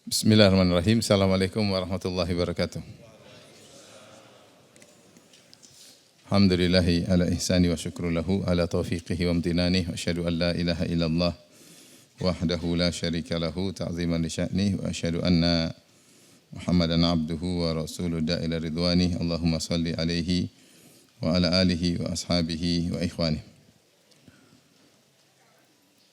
Bismillahirrahmanirrahim. Assalamualaikum warahmatullahi wabarakatuh. Alhamdulillahi ala ihsani wa syukru lahu ala taufiqihi wa amtinani wa asyhadu an la ilaha illallah wahdahu la syarika lahu ta'ziman li sya'nih wa asyhadu anna Muhammadan abduhu wa rasuluhu da'ila ridwani. Allahumma salli alaihi wa ala alihi wa ashabihi wa ikhwani.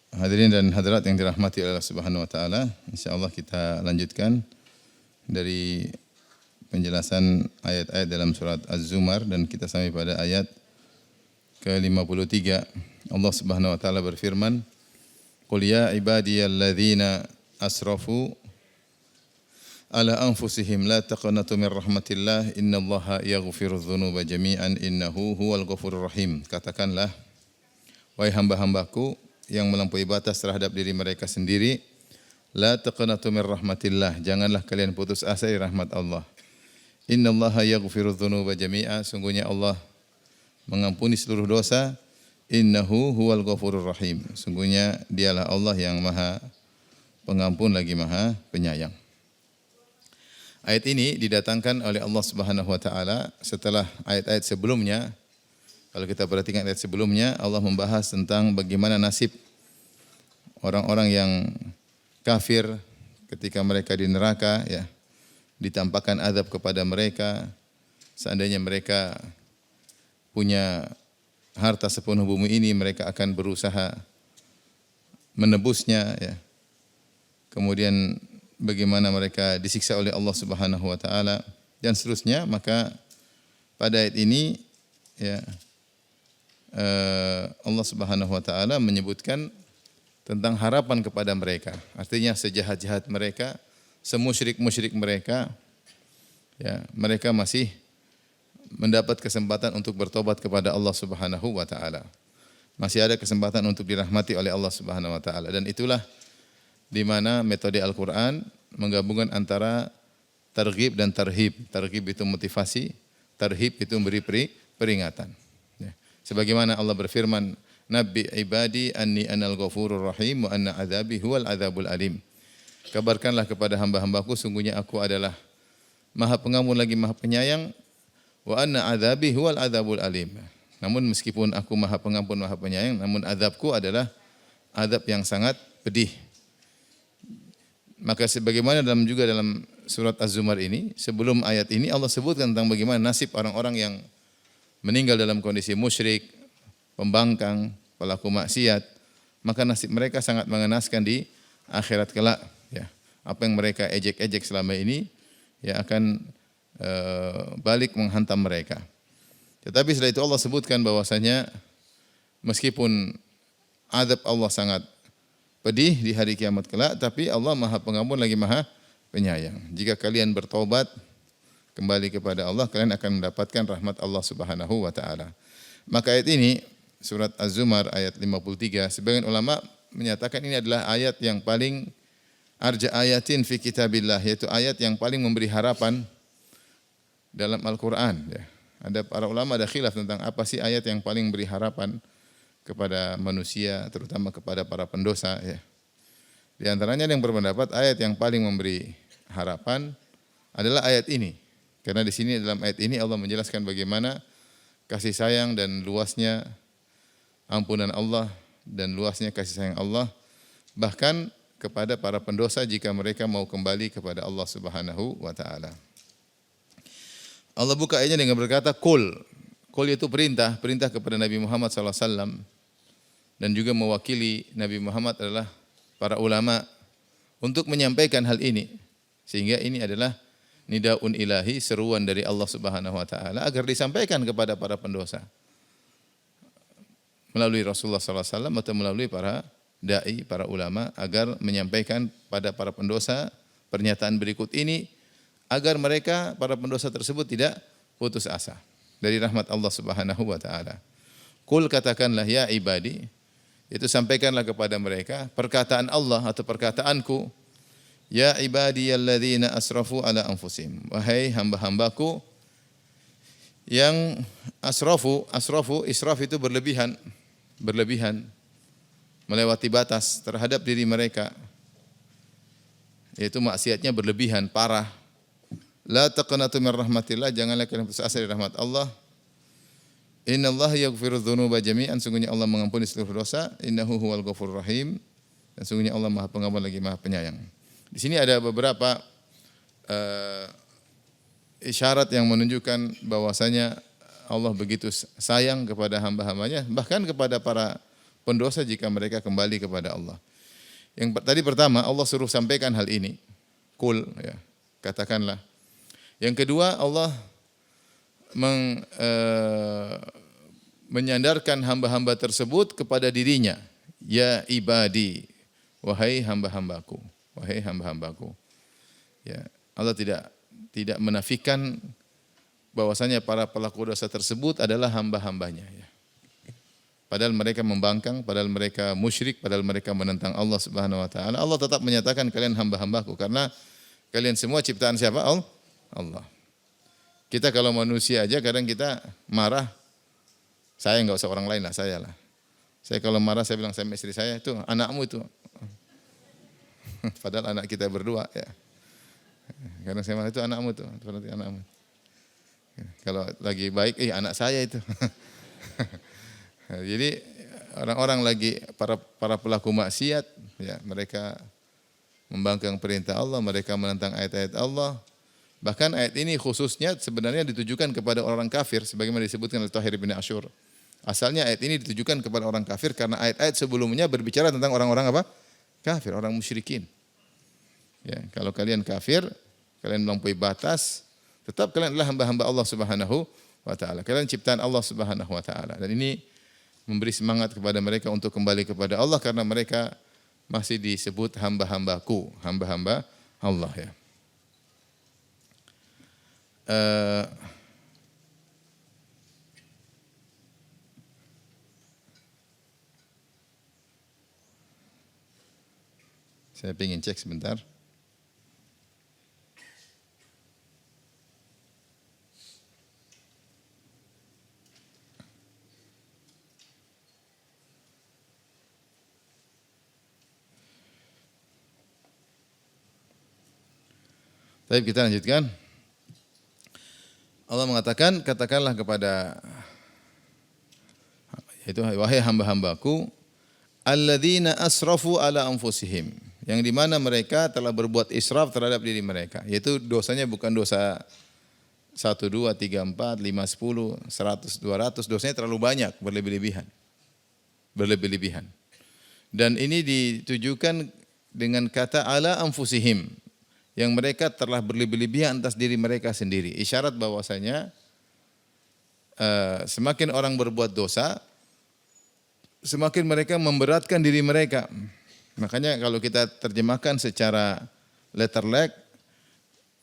Hadirin dan hadirat yang dirahmati oleh Allah Subhanahu wa taala, insyaallah kita lanjutkan dari penjelasan ayat-ayat dalam surat Az-Zumar dan kita sampai pada ayat ke-53. Allah Subhanahu wa taala berfirman, "Qul ya ibadiyalladzina asrafu ala anfusihim la taqnatu min rahmatillah innallaha yaghfirudz dzunuba jami'an innahu huwal ghafurur rahim." Katakanlah, wahai hamba-hambaku yang melampaui batas terhadap diri mereka sendiri, la taqnatu min rahmatillah, janganlah kalian putus asa dari rahmat Allah. Innallaha yaghfirudz dzunuba jami'a, sungguhnya Allah mengampuni seluruh dosa. Innahu huwal ghafurur rahim, sungguhnya dialah Allah yang Maha Pengampun lagi Maha Penyayang. Ayat ini didatangkan oleh Allah Subhanahu wa taala setelah ayat-ayat sebelumnya. Kalau kita perhatikan ayat sebelumnya, Allah membahas tentang bagaimana nasib orang-orang yang kafir ketika mereka di neraka, ya, ditampakkan azab kepada mereka. Seandainya mereka punya harta sepenuh bumi ini, mereka akan berusaha menebusnya, ya. Kemudian bagaimana mereka disiksa oleh Allah Subhanahu wa taala dan seterusnya. Maka pada ayat ini, ya, Allah Subhanahu wa taala menyebutkan tentang harapan kepada mereka. Artinya sejahat-jahat mereka, semusyrik-musyrik mereka, ya, mereka masih mendapat kesempatan untuk bertobat kepada Allah Subhanahu wa taala. Masih ada kesempatan untuk dirahmati oleh Allah Subhanahu wa taala, dan itulah di mana metode Al-Qur'an menggabungkan antara targhib dan tarhib. Targhib itu motivasi, tarhib itu memberi peringatan. Sebagaimana Allah berfirman, "Nabbi ibadi anni anal ghafurur rahim wa anna adzabi huwal adzabul alim." Kabarkanlah kepada hamba-hambaku, sungguhnya aku adalah Maha Pengampun lagi Maha Penyayang, wa anna adzabi huwal adzabul alim. Namun meskipun aku Maha Pengampun Maha Penyayang, namun azabku adalah azab yang sangat pedih. Maka sebagaimana dalam surat Az-Zumar ini, sebelum ayat ini Allah sebutkan tentang bagaimana nasib orang-orang yang meninggal dalam kondisi musyrik, pembangkang, pelaku maksiat, maka nasib mereka sangat mengenaskan di akhirat kelak, ya. Apa yang mereka ejek-ejek selama ini, ya, akan balik menghantam mereka. Tetapi setelah itu Allah sebutkan bahwasanya meskipun azab Allah sangat pedih di hari kiamat kelak, tapi Allah Maha Pengampun lagi Maha Penyayang. Jika kalian bertobat kembali kepada Allah, kalian akan mendapatkan rahmat Allah Subhanahu wa taala. Maka ayat ini, surat Az-Zumar ayat 53, sebagian ulama menyatakan ini adalah ayat yang paling arja ayatin fi kitabillah, yaitu ayat yang paling memberi harapan dalam Al-Qur'an, ya. Ada para ulama ada khilaf tentang apa sih ayat yang paling memberi harapan kepada manusia, terutama kepada para pendosa, ya. Di antaranya yang berpendapat ayat yang paling memberi harapan adalah ayat ini. Karena di sini dalam ayat ini Allah menjelaskan bagaimana kasih sayang dan luasnya ampunan Allah dan luasnya kasih sayang Allah bahkan kepada para pendosa jika mereka mau kembali kepada Allah Subhanahu wa taala. Allah buka ayatnya dengan berkata qul. Qul itu perintah kepada Nabi Muhammad sallallahu alaihi wasallam, dan juga mewakili Nabi Muhammad adalah para ulama untuk menyampaikan hal ini, sehingga ini adalah nidaun ilahi, seruan dari Allah Subhanahu wa taala agar disampaikan kepada para pendosa melalui Rasulullah sallallahu alaihi wasallam atau melalui para dai, para ulama, agar menyampaikan pada para pendosa pernyataan berikut ini agar mereka para pendosa tersebut tidak putus asa dari rahmat Allah Subhanahu wa taala. Qul, katakanlah, ya ibadi, itu sampaikanlah kepada mereka perkataan Allah atau perkataanku. Ya ibadiyalladzina asrafu ala anfusihim, wahai hamba-hambaku yang asrafu, israf itu berlebihan, melewati batas terhadap diri mereka. yaitu maksiatnya berlebihan, parah. La taqnatu min rahmatillah, janganlah kalian putus asa dari rahmat Allah. Innallaha yaghfiru dzunuba jami'an, sungguhnya Allah mengampuni seluruh dosa. Innahu huwal ghafurur rahim, dan sungguhnya Allah Maha Pengampun lagi Maha Penyayang. Di sini ada beberapa isyarat yang menunjukkan bahwasanya Allah begitu sayang kepada hamba-hambanya, bahkan kepada para pendosa jika mereka kembali kepada Allah. Yang tadi pertama, Allah suruh sampaikan hal ini. Qul, ya, katakanlah. Yang kedua, Allah menyandarkan hamba-hamba tersebut kepada dirinya. Ya ibadi, wahai hamba-hambaku, wahai hamba-hambaku. Ya, Allah tidak menafikan bahwasanya para pelaku dosa tersebut adalah hamba-hambanya. Ya. Padahal mereka membangkang, padahal mereka musyrik, padahal mereka menentang Allah Subhanahu Wa Taala. Allah tetap menyatakan kalian hamba-hambaku karena kalian semua ciptaan siapa? Allah. Kita kalau manusia aja kadang kita marah, saya enggak usah orang lain lah, saya lah. Saya kalau marah saya bilang sama istri saya, itu anakmu itu. Padahal anak kita berdua ya. Kadang saya marah, itu anakmu tuh, berarti anakmu. Kalau lagi baik, anak saya itu. Jadi orang-orang lagi para pelaku maksiat, ya mereka membangkang perintah Allah, mereka menentang ayat-ayat Allah. Bahkan ayat ini khususnya sebenarnya ditujukan kepada orang kafir, sebagaimana disebutkan oleh Tahir bin Asyur. Asalnya ayat ini ditujukan kepada orang kafir karena ayat-ayat sebelumnya berbicara tentang orang-orang apa? Kafir, orang musyrikin. Ya, kalau kalian kafir, kalian melampaui batas, tetap kalian adalah hamba-hamba Allah Subhanahu wa taala. Kalian ciptaan Allah Subhanahu wa taala. Dan ini memberi semangat kepada mereka untuk kembali kepada Allah karena mereka masih disebut hamba-hambaku, hamba-hamba Allah ya. Saya ingin cek sebentar. Baik, kita lanjutkan. Allah mengatakan, katakanlah kepada, yaitu wahai hamba-hambaku, alladzina asrafu ala anfusihim, yang di mana mereka telah berbuat israf terhadap diri mereka, yaitu dosanya bukan dosa 1, 2, 3, 4, 5, 10, 100, 200, dosanya terlalu banyak, berlebih-lebihan. Dan ini ditujukan dengan kata ala anfusihim, yang mereka telah berlebih-lebihan atas diri mereka sendiri. Isyarat bahwasanya semakin orang berbuat dosa, semakin mereka memberatkan diri mereka. Makanya kalau kita terjemahkan secara letterlek,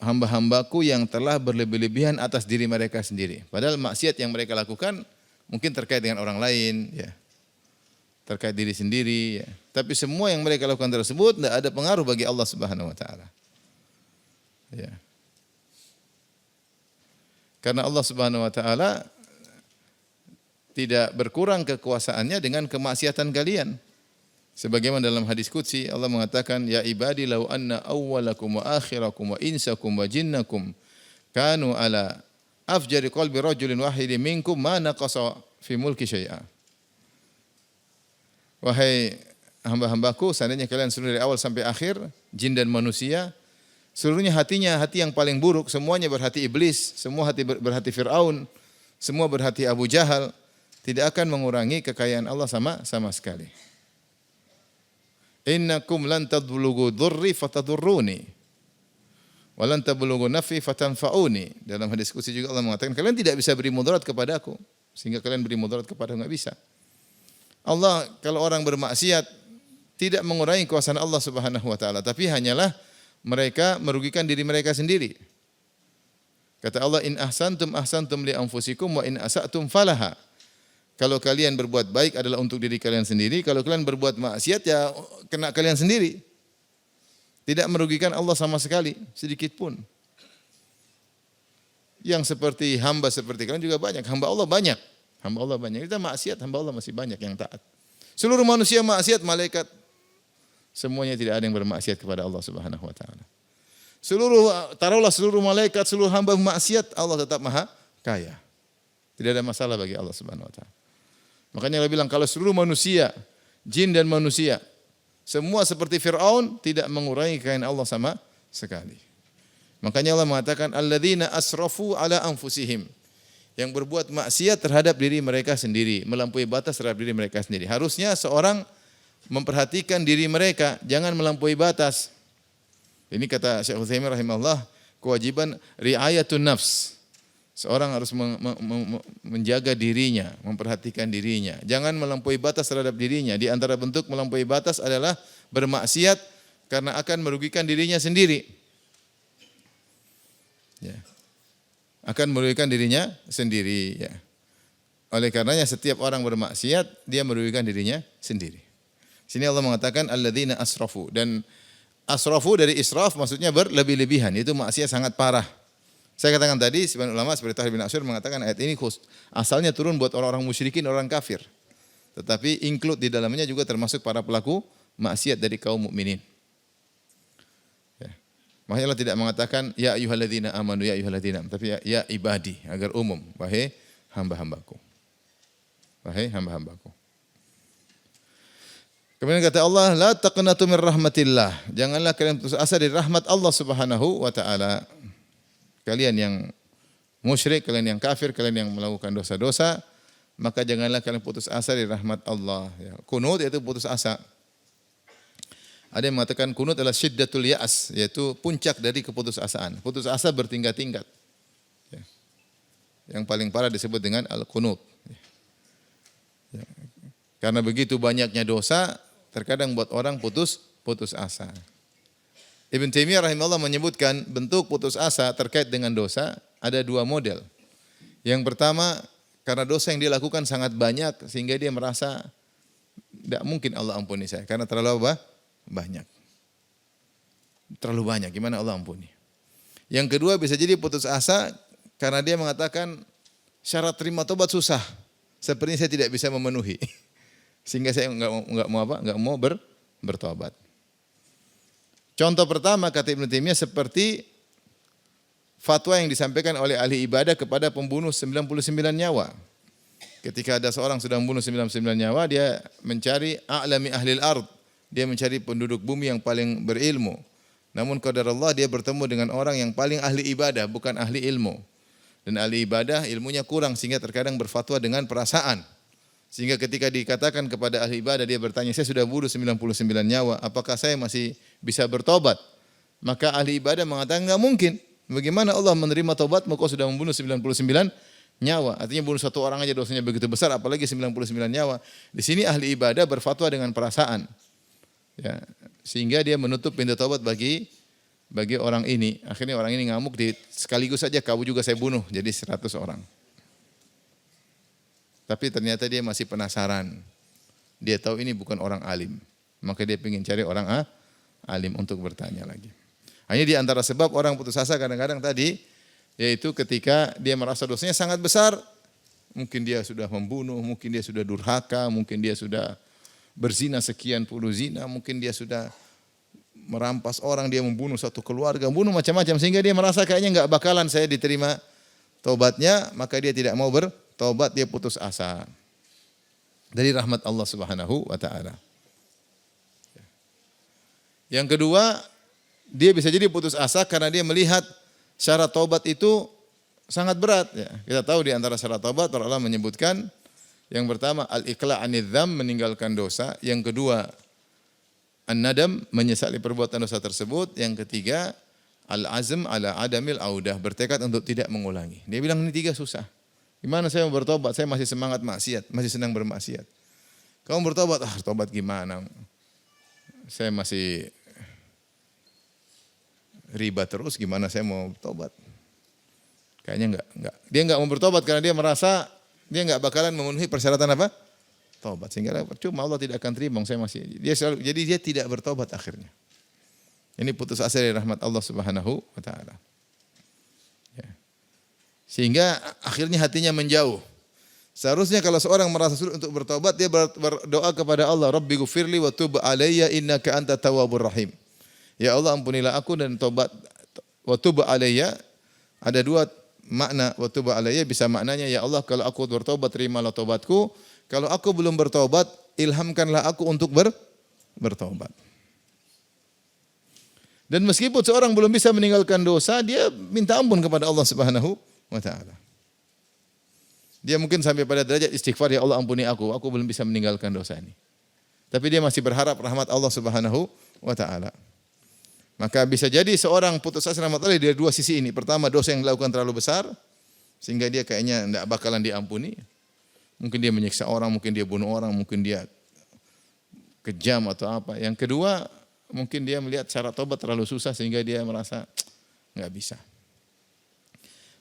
hamba-hambaku yang telah berlebih-lebihan atas diri mereka sendiri. Padahal maksiat yang mereka lakukan mungkin terkait dengan orang lain, ya, terkait diri sendiri. Ya. Tapi semua yang mereka lakukan tersebut tidak ada pengaruh bagi Allah Subhanahu Wa Taala. Ya. Karena Allah Subhanahu Wa Taala tidak berkurang kekuasaannya dengan kemaksiatan kalian. Sebagaimana dalam hadis qudsi Allah mengatakan, ya ibadi law anna awwalakum wa akhirakum wa insakum wa jinnakum kanu ala afjari qalbi rajulin wahidin minkum ma naqasa fi mulki syai'a. Wahai hamba-hambaku, seandainya kalian seluruh dari awal sampai akhir, jin dan manusia, seluruhnya hatinya hati yang paling buruk, semuanya berhati iblis, semua hati berhati Fir'aun, semua berhati Abu Jahal, tidak akan mengurangi kekayaan Allah sama sekali. Innakum lan tablughu dhurri fatadurruni wa lan tablughu nafi fatanfa'uni. Dalam hadis qudsi juga Allah mengatakan, kalian tidak bisa beri mudarat kepadaku sehingga kalian beri mudarat kepadaku, enggak bisa. Allah kalau orang bermaksiat tidak mengurangi kuasaan Allah Subhanahu wa taala, tapi hanyalah mereka merugikan diri mereka sendiri. Kata Allah, in ahsantum ahsantum li anfusikum wa in asa'tum falaha. Kalau kalian berbuat baik adalah untuk diri kalian sendiri, kalau kalian berbuat maksiat ya kena kalian sendiri. Tidak merugikan Allah sama sekali, sedikit pun. Yang seperti hamba seperti kalian juga banyak, hamba Allah banyak. Hamba Allah banyak. Kita maksiat, hamba Allah masih banyak yang taat. Seluruh manusia maksiat, malaikat Semuanya tidak ada yang bermaksiat kepada Allah Subhanahu wa taala. Taruhlah seluruh malaikat, seluruh hamba maksiat, Allah tetap Maha Kaya. Tidak ada masalah bagi Allah Subhanahu wa taala. Makanya Allah bilang kalau seluruh manusia, jin dan manusia, semua seperti Fir'aun tidak mengurangi kekayaan Allah sama sekali. Makanya Allah mengatakan alladzina asrafu ala anfusihim. Yang berbuat maksiat terhadap diri mereka sendiri, melampaui batas terhadap diri mereka sendiri. Harusnya seorang memperhatikan diri mereka, jangan melampaui batas. Ini kata Syekh Utsaimin rahimahullah, kewajiban riayatun nafs. Seorang harus menjaga dirinya, memperhatikan dirinya. Jangan melampaui batas terhadap dirinya. Di antara bentuk melampaui batas adalah bermaksiat karena akan merugikan dirinya sendiri. Ya. Akan merugikan dirinya sendiri. Ya. Oleh karenanya setiap orang bermaksiat, dia merugikan dirinya sendiri. Sini Allah mengatakan alladzina asrafu, dan asrafu dari israf maksudnya berlebih-lebihan, itu maksiat sangat parah. Saya katakan tadi sebagian ulama seperti Tahir bin Asyur mengatakan ayat ini asalnya turun buat orang-orang musyrikin, orang kafir. Tetapi include di dalamnya juga termasuk para pelaku maksiat dari kaum mukminin. Ya. Makanya Allah tidak mengatakan ya ayyuhalladzina amanu ya ayyuhalladzina, tapi ya ibadi, agar umum, wahai hamba-hambaku. Wahai hamba-hambaku. Kemudian kata Allah, la taqnatu min rahmatillah. Janganlah kalian putus asa dari rahmat Allah Subhanahu wa taala. Kalian yang musyrik, kalian yang kafir, kalian yang melakukan dosa-dosa, maka janganlah kalian putus asa dari rahmat Allah. Ya. Kunut yaitu putus asa. Ada yang mengatakan kunut adalah syiddatul ya'as, yaitu puncak dari keputusasaan. Putus asa bertingkat-tingkat. Ya. Yang paling parah disebut dengan al-kunut. Ya. Karena begitu banyaknya dosa, terkadang buat orang putus asa. Ibn Taimiyah rahimahullah menyebutkan bentuk putus asa terkait dengan dosa ada dua model. Yang pertama, karena dosa yang dia lakukan sangat banyak sehingga dia merasa tidak mungkin Allah ampuni saya karena terlalu banyak. Terlalu banyak, gimana Allah ampuni. Yang kedua bisa jadi putus asa karena dia mengatakan syarat terima tobat susah. Sepertinya saya tidak bisa memenuhi. Sehingga saya enggak mau bertobat. Contoh pertama kata Ibnu Taimiyah seperti fatwa yang disampaikan oleh ahli ibadah kepada pembunuh 99 nyawa. Ketika ada seorang sudah membunuh 99 nyawa, dia mencari a'lami ahlil ard. Dia mencari penduduk bumi yang paling berilmu. Namun qadarullah dia bertemu dengan orang yang paling ahli ibadah, bukan ahli ilmu. Dan ahli ibadah ilmunya kurang sehingga terkadang berfatwa dengan perasaan. Sehingga ketika dikatakan kepada ahli ibadah, dia bertanya, saya sudah bunuh 99 nyawa, apakah saya masih bisa bertobat? Maka ahli ibadah mengatakan, enggak mungkin. Bagaimana Allah menerima tobatmu kau sudah membunuh 99 nyawa? Artinya bunuh satu orang aja dosanya begitu besar, apalagi 99 nyawa. Di sini ahli ibadah berfatwa dengan perasaan. Ya, sehingga dia menutup pintu tobat bagi orang ini. Akhirnya orang ini ngamuk, sekaligus saja kau juga saya bunuh, jadi 100 orang. Tapi ternyata dia masih penasaran. Dia tahu ini bukan orang alim. Maka dia ingin cari orang alim untuk bertanya lagi. Hanya di antara sebab orang putus asa kadang-kadang tadi, yaitu ketika dia merasa dosanya sangat besar. Mungkin dia sudah membunuh, mungkin dia sudah durhaka, mungkin dia sudah berzina sekian puluh zina, mungkin dia sudah merampas orang, dia membunuh satu keluarga, membunuh macam-macam. Sehingga dia merasa kayaknya enggak bakalan saya diterima tobatnya, maka dia tidak mau bertobat, dia putus asa dari rahmat Allah Subhanahu wa taala. Yang kedua, dia bisa jadi putus asa karena dia melihat syarat tobat itu sangat berat. Ya. Kita tahu di antara syarat tobat, para ulama menyebutkan yang pertama al-iqla' anidz dzam, meninggalkan dosa. Yang kedua an-nadam, menyesali perbuatan dosa tersebut. Yang ketiga al-azm ala adamil audah, bertekad untuk tidak mengulangi. Dia bilang ini tiga susah. Gimana saya mau bertobat? Saya masih semangat maksiat, masih senang bermaksiat. Kamu bertobat? Tobat gimana? Saya masih riba terus, gimana saya mau tobat? Kayaknya enggak. Dia enggak mau bertobat karena dia merasa dia enggak bakalan memenuhi persyaratan apa? Tobat. Sehingga percuma, Allah tidak akan terima. Jadi dia tidak bertobat akhirnya. Ini putus asa dari rahmat Allah Subhanahu wa taala. Ya. Sehingga akhirnya hatinya menjauh. Seharusnya kalau seorang merasa sulit untuk bertobat, dia berdoa kepada Allah, Rabbi ghufirli wa tub alayya innaka anta tawwabur rahim. Ya Allah, ampunilah aku dan tobat. Wa tub alayya, ada dua makna wa tub alayya, bisa maknanya ya Allah kalau aku bertobat terimalah tobatku. Kalau aku belum bertobat, ilhamkanlah aku untuk bertobat. Dan meskipun seorang belum bisa meninggalkan dosa, dia minta ampun kepada Allah Subhanahu wa taala. Dia mungkin sampai pada derajat istighfar, ya Allah ampuni aku belum bisa meninggalkan dosa ini. Tapi dia masih berharap rahmat Allah Subhanahu wa taala. Maka bisa jadi seorang putus asa rahmat Allah dari dua sisi ini. Pertama, dosa yang dilakukan terlalu besar sehingga dia kayaknya tidak bakalan diampuni. Mungkin dia menyiksa orang, mungkin dia bunuh orang, mungkin dia kejam atau apa. Yang kedua, mungkin dia melihat syarat tobat terlalu susah sehingga dia merasa enggak bisa.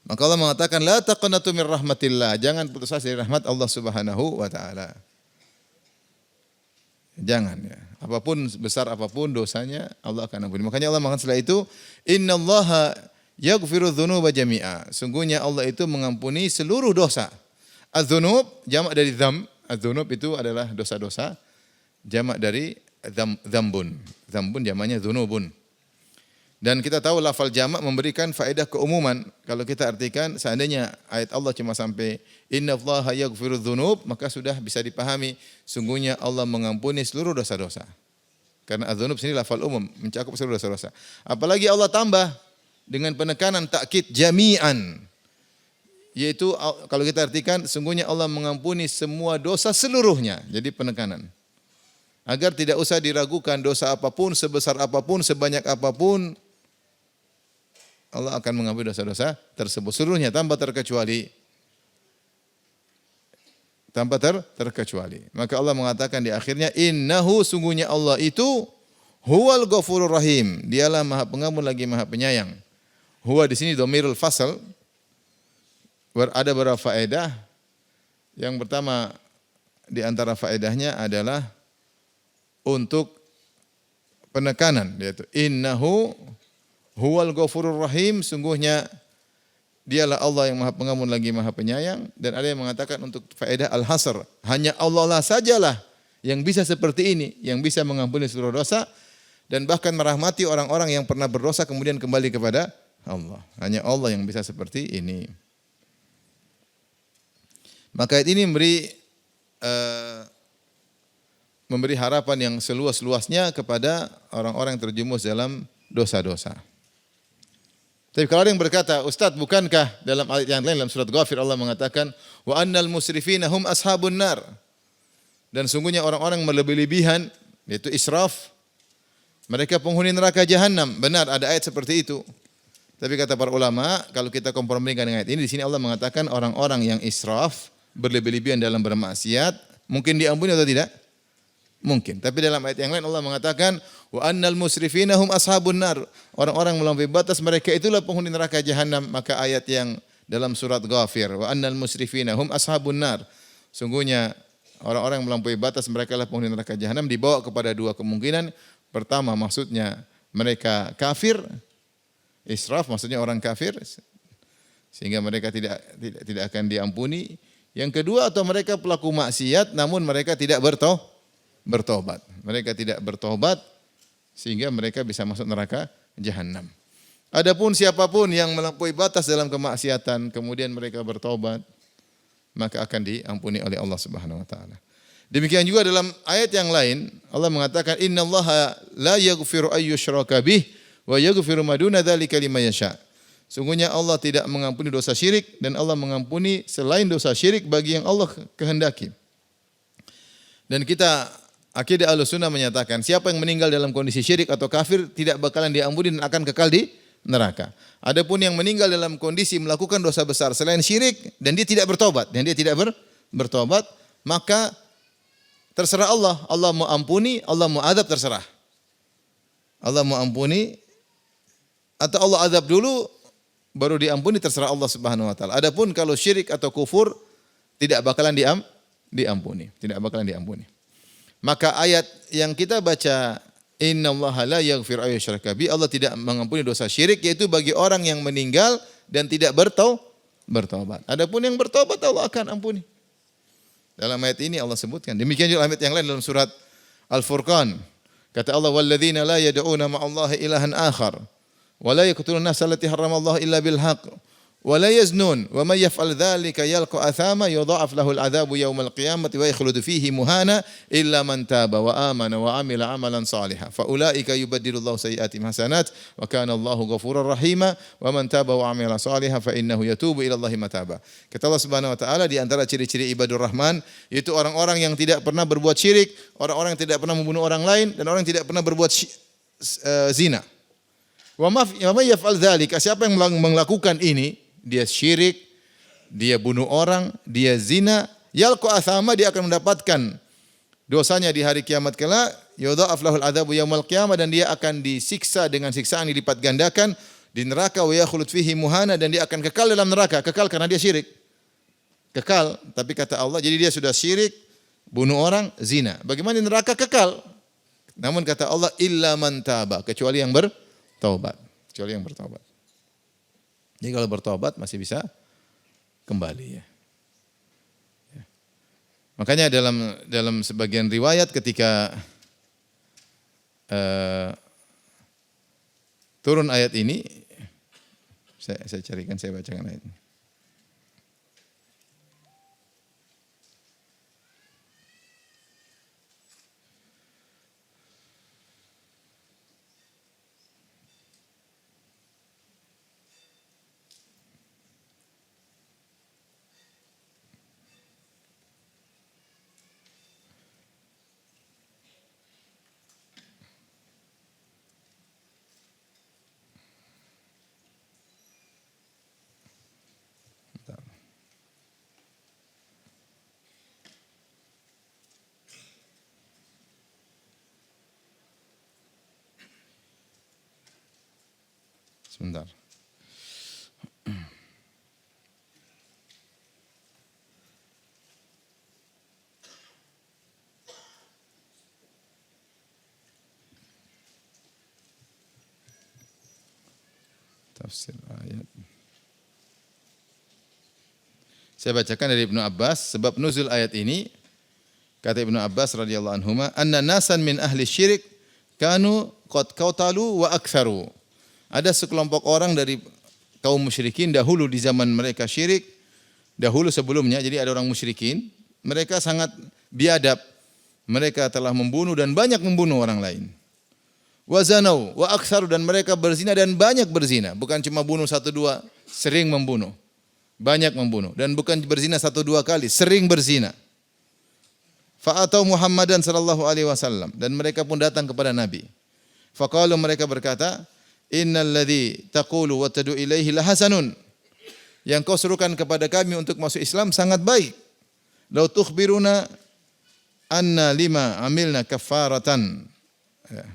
Maka Allah mengatakan la taqnatu min rahmatillah, jangan putus asa dari rahmat Allah Subhanahu wa taala. Jangan ya. Apapun besar apapun dosanya, Allah akan ampuni. Makanya Allah mengatakan setelah itu, innallaha yaghfiru dzunuba jami'a. Sungguhnya Allah itu mengampuni seluruh dosa. Az-dzunub jamak dari dzam. Az-dzunub itu adalah dosa-dosa. Jamak dari dzambun. Dzambun jamaknya dzunubun. Dan kita tahu lafal jamak memberikan faedah keumuman. Kalau kita artikan seandainya ayat Allah cuma sampai innallaha yaghfiru dzunub, maka sudah bisa dipahami sungguhnya Allah mengampuni seluruh dosa-dosa. Karena adzunub sini lafal umum, mencakup seluruh dosa-dosa. Apalagi Allah tambah dengan penekanan takkid jami'an. Yaitu kalau kita artikan sungguhnya Allah mengampuni semua dosa seluruhnya. Jadi penekanan. Agar tidak usah diragukan dosa apapun, sebesar apapun, sebanyak apapun, Allah akan mengampuni dosa-dosa tersebut seluruhnya tanpa terkecuali. Tanpa terkecuali. Maka Allah mengatakan di akhirnya, innahu sungguhnya Allah itu huwal ghafurur rahim. Dialah Maha Pengampun lagi Maha Penyayang. Huwa di sini dhamirul fasal. Ada beberapa faedah. Yang pertama di antara faedahnya adalah untuk penekanan, yaitu innahu huwal ghafurur rahim, sungguhnya dialah Allah yang Maha Pengampun lagi Maha Penyayang. Dan ada yang mengatakan untuk faedah al-hasr, hanya Allah lah sajalah yang bisa seperti ini, yang bisa mengampuni seluruh dosa dan bahkan merahmati orang-orang yang pernah berdosa kemudian kembali kepada Allah. Hanya Allah yang bisa seperti ini. Maka ayat ini memberi harapan yang seluas-luasnya kepada orang-orang yang terjerumus dalam dosa-dosa. Tapi kalau ada yang berkata, Ustaz, bukankah dalam ayat yang lain dalam surat Ghafir Allah mengatakan wa annal musrifina hum ashabun nar. Dan sungguhnya orang-orang melebih-lebihan, yaitu israf, mereka penghuni neraka jahanam. Benar, ada ayat seperti itu. Tapi kata para ulama, kalau kita kompromikan dengan ayat ini, di sini Allah mengatakan orang-orang yang israf, berlebih-lebihan dalam bermaksiat, mungkin diampuni atau tidak? Mungkin. Tapi dalam ayat yang lain Allah mengatakan wa annal musrifina hum ashabun nar. Orang-orang melampaui batas mereka itulah penghuni neraka jahanam. Maka ayat yang dalam surat Ghafir wa annal musrifina hum ashabun nar. Sungguhnya orang-orang yang melampaui batas mereka adalah penghuni neraka jahanam, dibawa kepada dua kemungkinan. Pertama maksudnya mereka kafir. Israf maksudnya orang kafir sehingga mereka tidak akan diampuni. Yang kedua, atau mereka pelaku maksiat namun mereka tidak bertobat. Mereka tidak bertobat sehingga mereka bisa masuk neraka jahanam. Adapun siapapun yang melampaui batas dalam kemaksiatan kemudian mereka bertobat, maka akan diampuni oleh Allah Subhanahu wa taala. Demikian juga dalam ayat yang lain Allah mengatakan innallaha la yaghfiru ayyushraka bih wa yaghfiru ma duna dzalika liman yasha. Sungguhnya Allah tidak mengampuni dosa syirik dan Allah mengampuni selain dosa syirik bagi yang Allah kehendaki. Dan kita akidah Ahlussunnah menyatakan siapa yang meninggal dalam kondisi syirik atau kafir tidak bakalan diampuni dan akan kekal di neraka. Adapun yang meninggal dalam kondisi melakukan dosa besar selain syirik dan dia tidak bertobat, bertobat, maka terserah Allah. Allah mau ampuni, Allah mau azab, terserah. Allah mau ampuni atau Allah azab dulu baru diampuni, terserah Allah Subhanahu wa taala. Adapun kalau syirik atau kufur tidak bakalan diampuni, tidak bakalan diampuni. Maka ayat yang kita baca innallaha la yaghfiru ayyushraka bi, Allah tidak mengampuni dosa syirik, yaitu bagi orang yang meninggal dan tidak bertobat. Adapun yang bertobat Allah akan ampuni. Dalam ayat ini Allah sebutkan. Demikian juga ayat yang lain dalam surat Al-Furqan. Kata Allah, "Walladzina la yad'una ma'allahi ilahan akhar wa la yaqtuluna nafsa allati harramallahu illa bil haqq wa la yaznun wa may yaf'al dzalika yalqa athama yudha'af lahu al-'adzabu yaumal qiyamati wa yakhlud fihi muhana illa man taba wa amana wa 'amila 'amalan shalihan fa ulaika yubaddilullahu sayyi'atihim hasanat wa kana Allahu ghafurar rahima wa man taba wa 'amila shalihan fa innahu yatubu ila Allahi mataba." Kata Allah Subhanahu wa taala, di antara ciri-ciri ibadur rahman yaitu orang-orang yang tidak pernah berbuat syirik, orang-orang yang tidak pernah membunuh orang lain, dan orang yang tidak pernah berbuat zina. Wa may yaf'al dzalika, siapa yang melakukan ini, dia syirik, dia bunuh orang, dia zina, yalqa athama, dia akan mendapatkan dosanya di hari kiamat kelak, yudha'af lahul adzabu yaumal qiyamah, dan dia akan disiksa dengan siksaan yang dilipat gandakan di neraka, wa yakhlud fihi muhana, dan dia akan kekal dalam neraka, kekal karena dia syirik. Kekal, tapi kata Allah, jadi dia sudah syirik, bunuh orang, zina. Bagaimana di neraka kekal? Namun kata Allah, illa man taba, kecuali yang bertaubat. Kecuali yang bertaubat. Jadi kalau bertobat masih bisa kembali ya. Makanya dalam sebagian riwayat ketika turun ayat ini, saya carikan, saya bacakan ayat ini. Sebentar. Tafsir ayat. Saya bacakan dari Ibnu Abbas, sebab nuzul ayat ini, kata Ibnu Abbas radhiyallahu anhuma, anna nasan min ahli syirik kanu qad qautalu wa aktsaru. Ada sekelompok orang dari kaum musyrikin dahulu di zaman mereka syirik, dahulu sebelumnya, jadi ada orang musyrikin, mereka sangat biadab. Mereka telah membunuh dan banyak membunuh orang lain. Wa zanau wa aktsaru, dan mereka berzina dan banyak berzina. Bukan cuma bunuh satu dua, sering membunuh. Banyak membunuh, dan bukan berzina satu dua kali, sering berzina. Fa'atau Muhammadan sallallahu alaihi wasallam, dan mereka pun datang kepada Nabi. Faqalu, mereka berkata, innal ladzi taqulu wa tad'u ilaihi lahasanun. Yang kau serukan kepada kami untuk masuk Islam sangat baik. Lau tukhbiruna anna lima amilna kafaratan. Ya.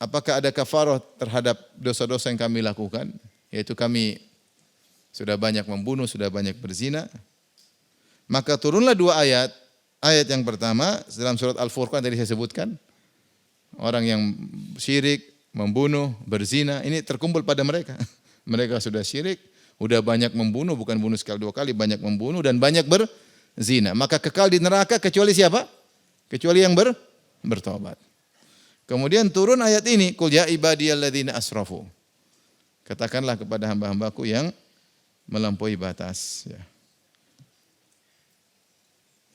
Apakah ada kafarah terhadap dosa-dosa yang kami lakukan? Yaitu kami sudah banyak membunuh, sudah banyak berzina. Maka turunlah dua ayat. Ayat yang pertama dalam surat Al-Furqan tadi saya sebutkan. Orang yang syirik, membunuh, berzina, ini terkumpul pada mereka. Mereka sudah syirik, sudah banyak membunuh, bukan bunuh sekali dua kali, banyak membunuh dan banyak berzina. Maka kekal di neraka kecuali siapa? Kecuali yang bertobat. Kemudian turun ayat ini, qul ya ibadiyalladzina asrafu. Katakanlah kepada hamba-hambaku yang melampaui batas. Ya.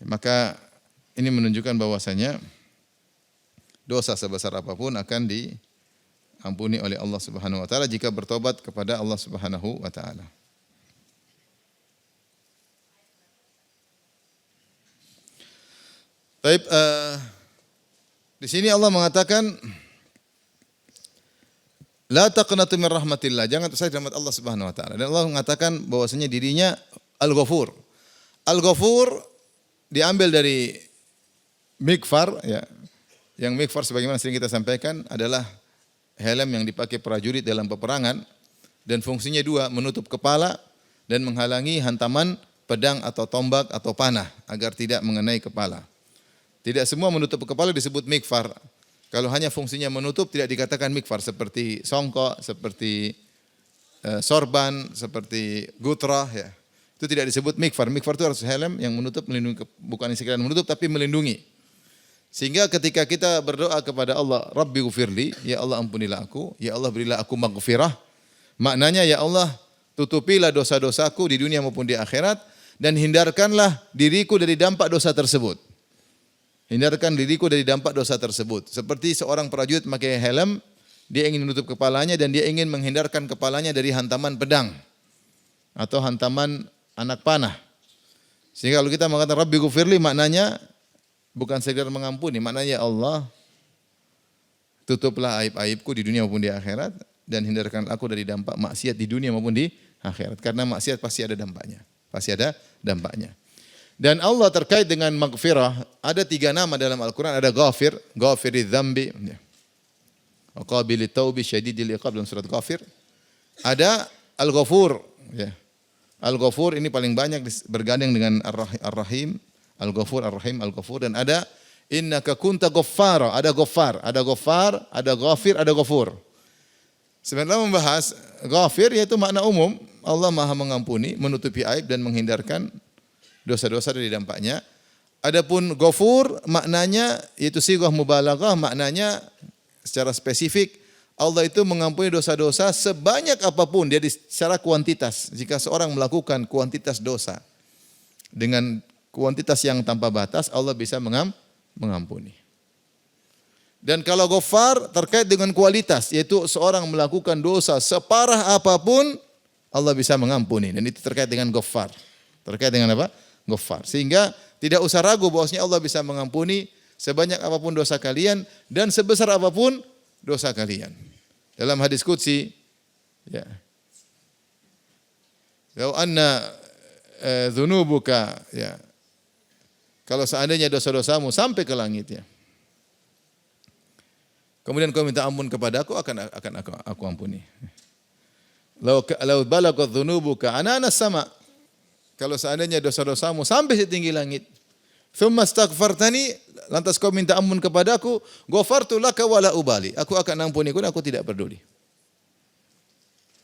Maka ini menunjukkan bahwasanya dosa sebesar apapun akan diampuni oleh Allah Subhanahu wa taala jika bertobat kepada Allah Subhanahu wa taala. Baik, di sini Allah mengatakan la taqnatu min rahmatillah, jangan terusai rahmat Allah Subhanahu wa taala. Dan Allah mengatakan bahwasanya dirinya Al-Ghafur. Al-Ghafur diambil dari mikfar, ya. Yang mikfar sebagaimana sering kita sampaikan adalah helm yang dipakai prajurit dalam peperangan, dan fungsinya dua, menutup kepala dan menghalangi hantaman pedang atau tombak atau panah agar tidak mengenai kepala. Tidak semua menutup kepala disebut mikfar. Kalau hanya fungsinya menutup tidak dikatakan mikfar, seperti songkok, seperti sorban, seperti gutrah, ya. Itu tidak disebut mikfar. Mikfar itu harus helm yang menutup, melindungi, bukan sekalian menutup tapi melindungi. Sehingga ketika kita berdoa kepada Allah, Rabbi gufirli, ya Allah ampunilah aku, ya Allah berilah aku maghfirah. Maknanya ya Allah tutupilah dosa-dosaku di dunia maupun di akhirat dan hindarkanlah diriku dari dampak dosa tersebut. Hindarkan diriku dari dampak dosa tersebut. Seperti seorang prajurit memakai helm, dia ingin menutup kepalanya dan dia ingin menghindarkan kepalanya dari hantaman pedang atau hantaman anak panah. Sehingga kalau kita mengatakan Rabbi gufirli maknanya bukan sekedar mengampuni, maknanya ya Allah tutuplah aib-aibku di dunia maupun di akhirat dan hindarkan aku dari dampak maksiat di dunia maupun di akhirat. Karena maksiat pasti ada dampaknya. Pasti ada dampaknya. Dan Allah terkait dengan maghfirah, ada 3 nama dalam Al-Quran. Ada Ghafir, Ghafiridz Dzambi, Qabilit Taubi, Syadidil Iqab dalam surat Ghafir. Ada Al-Ghafur, ya. Al-Ghafur ini paling banyak bergandeng dengan Ar-Rahim, Al-Ghafur, Ar-Rahim, Al-Ghafur. Dan ada Innaka kunta ghaffara, ada Ghaffar, ada Ghaffar, ada Ghafir, ada Ghafur. Sebenarnya membahas Ghafir yaitu makna umum, Allah Maha mengampuni, menutupi aib dan menghindarkan dosa-dosa dari dampaknya. Adapun Ghafur maknanya yaitu sighah mubalaghah, maknanya secara spesifik Allah itu mengampuni dosa-dosa sebanyak apapun dia secara kuantitas. Jika seorang melakukan kuantitas dosa dengan kuantitas yang tanpa batas, Allah bisa mengampuni. Dan kalau Ghaffar terkait dengan kualitas, yaitu seorang melakukan dosa separah apapun, Allah bisa mengampuni. Dan itu terkait dengan Ghaffar. Terkait dengan apa? Ghaffar. Sehingga tidak usah ragu bahwasanya Allah bisa mengampuni sebanyak apapun dosa kalian dan sebesar apapun dosa kalian. Dalam hadis qudsi, ya. Lau anna dzunubuka, ya. Kalau seandainya dosa-dosamu sampai ke langit, ya. Kemudian kau minta ampun kepada aku, akan aku ampuni. Lau balagat dzunubuka anana sama. Kalau seandainya dosa-dosamu sampai setinggi langit, thumma astaghfartani, lantas kau minta ampun kepadaku, ghafartu laka wala ubali. Aku akan ampuni kau, aku tidak peduli.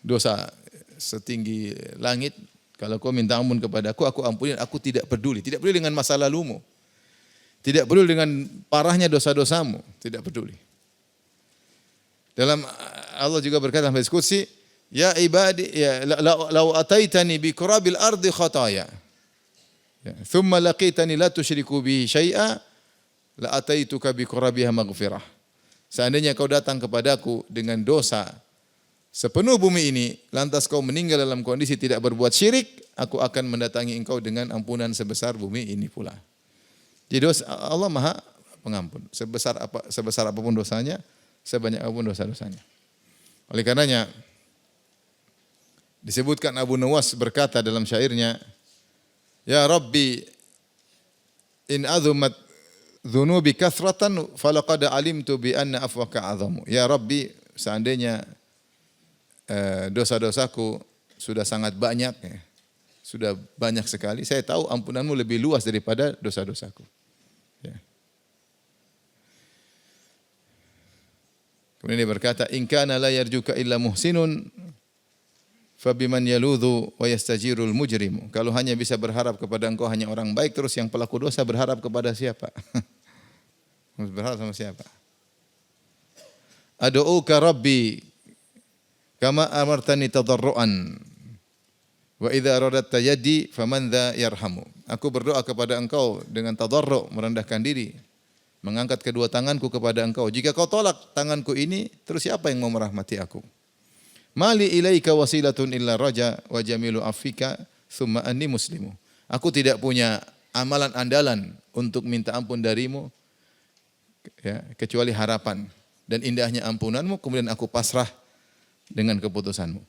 Dosa setinggi langit, kalau kau minta ampun kepadaku, aku ampuni, aku tidak peduli. Tidak peduli dengan masa lalumu. Tidak peduli dengan parahnya dosa-dosamu, tidak peduli. Dalam Allah juga berkata dalam hadis qudsi, ya ibadi, ya law ataitani bi qurabil ardi khataya. Ya, thumma laqitani la tusyriku bi syai'a la ataituka bi qurabiha maghfirah. Seandainya kau datang kepadaku dengan dosa sepenuh bumi ini, lantas kau meninggal dalam kondisi tidak berbuat syirik, aku akan mendatangi engkau dengan ampunan sebesar bumi ini pula. Jadi Allah Maha Pengampun. Sebesar apapun dosanya, sebanyak apapun dosa-dosanya. Oleh karenanya disebutkan Abu Nuwas berkata dalam syairnya, ya Rabbi in azumat dzunubi kathratan falaqad alimtu bi anna afwaka azamu. Ya Rabbi, seandainya dosa-dosaku sudah sangat banyak, ya, sudah banyak sekali, saya tahu ampunanmu lebih luas daripada dosa-dosaku. Ya. Kemudian dia berkata, in kana la yarjuka illa muhsinun fabiman yaludhu wa yastajirul mujrimu. Kalau hanya bisa berharap kepada engkau hanya orang baik, terus yang pelaku dosa berharap kepada siapa? Berharap sama siapa? Ad'uka rabbi kama amartani tadarruan wa idza radatta yadi faman dha yarhamu. Aku berdoa kepada engkau dengan tadarru', merendahkan diri, mengangkat kedua tanganku kepada engkau. Jika kau tolak tanganku ini, terus siapa yang mau merahmati aku? Mali ilaika wasilatun illa raja wa jamilu afika thumma anni muslimu. Aku tidak punya amalan andalan untuk minta ampun darimu, ya, kecuali harapan dan indahnya ampunanmu, kemudian aku pasrah dengan keputusanmu.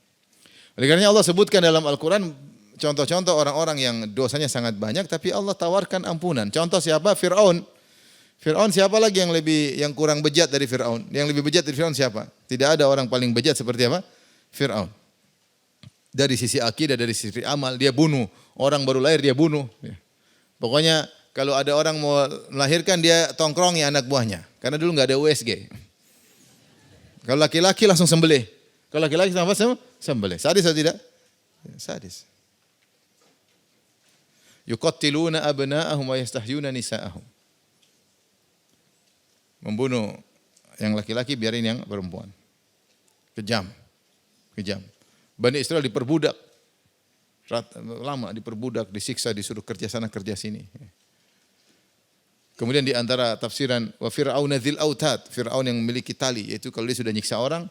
Oleh karena Allah sebutkan dalam Al-Quran contoh-contoh orang-orang yang dosanya sangat banyak, tapi Allah tawarkan ampunan. Contoh siapa? Fir'aun. Fir'aun siapa lagi yang kurang bejat dari Fir'aun? Yang lebih bejat dari Fir'aun siapa? Tidak ada orang paling bejat seperti apa? Fir'aun. Dari sisi akidah, dari sisi amal, dia bunuh. Orang baru lahir dia bunuh. Pokoknya kalau ada orang mau melahirkan, dia tongkrongi anak buahnya. Karena dulu nggak ada USG. Kalau laki-laki langsung sembelih. Kalau laki-laki sama sembelih. Sadis atau tidak? Sadis. yuqattiluna abna'ahum wa yastahyuna nisa'ahum. Membunuh yang laki-laki, biarin yang perempuan. Kejam. Kejam. Bani Israel diperbudak. Lama diperbudak, disiksa, disuruh kerja sana kerja sini. Kemudian di antara tafsiran wa fir'auna dzil autad, Firaun yang memiliki tali, yaitu kalau dia sudah nyiksa orang,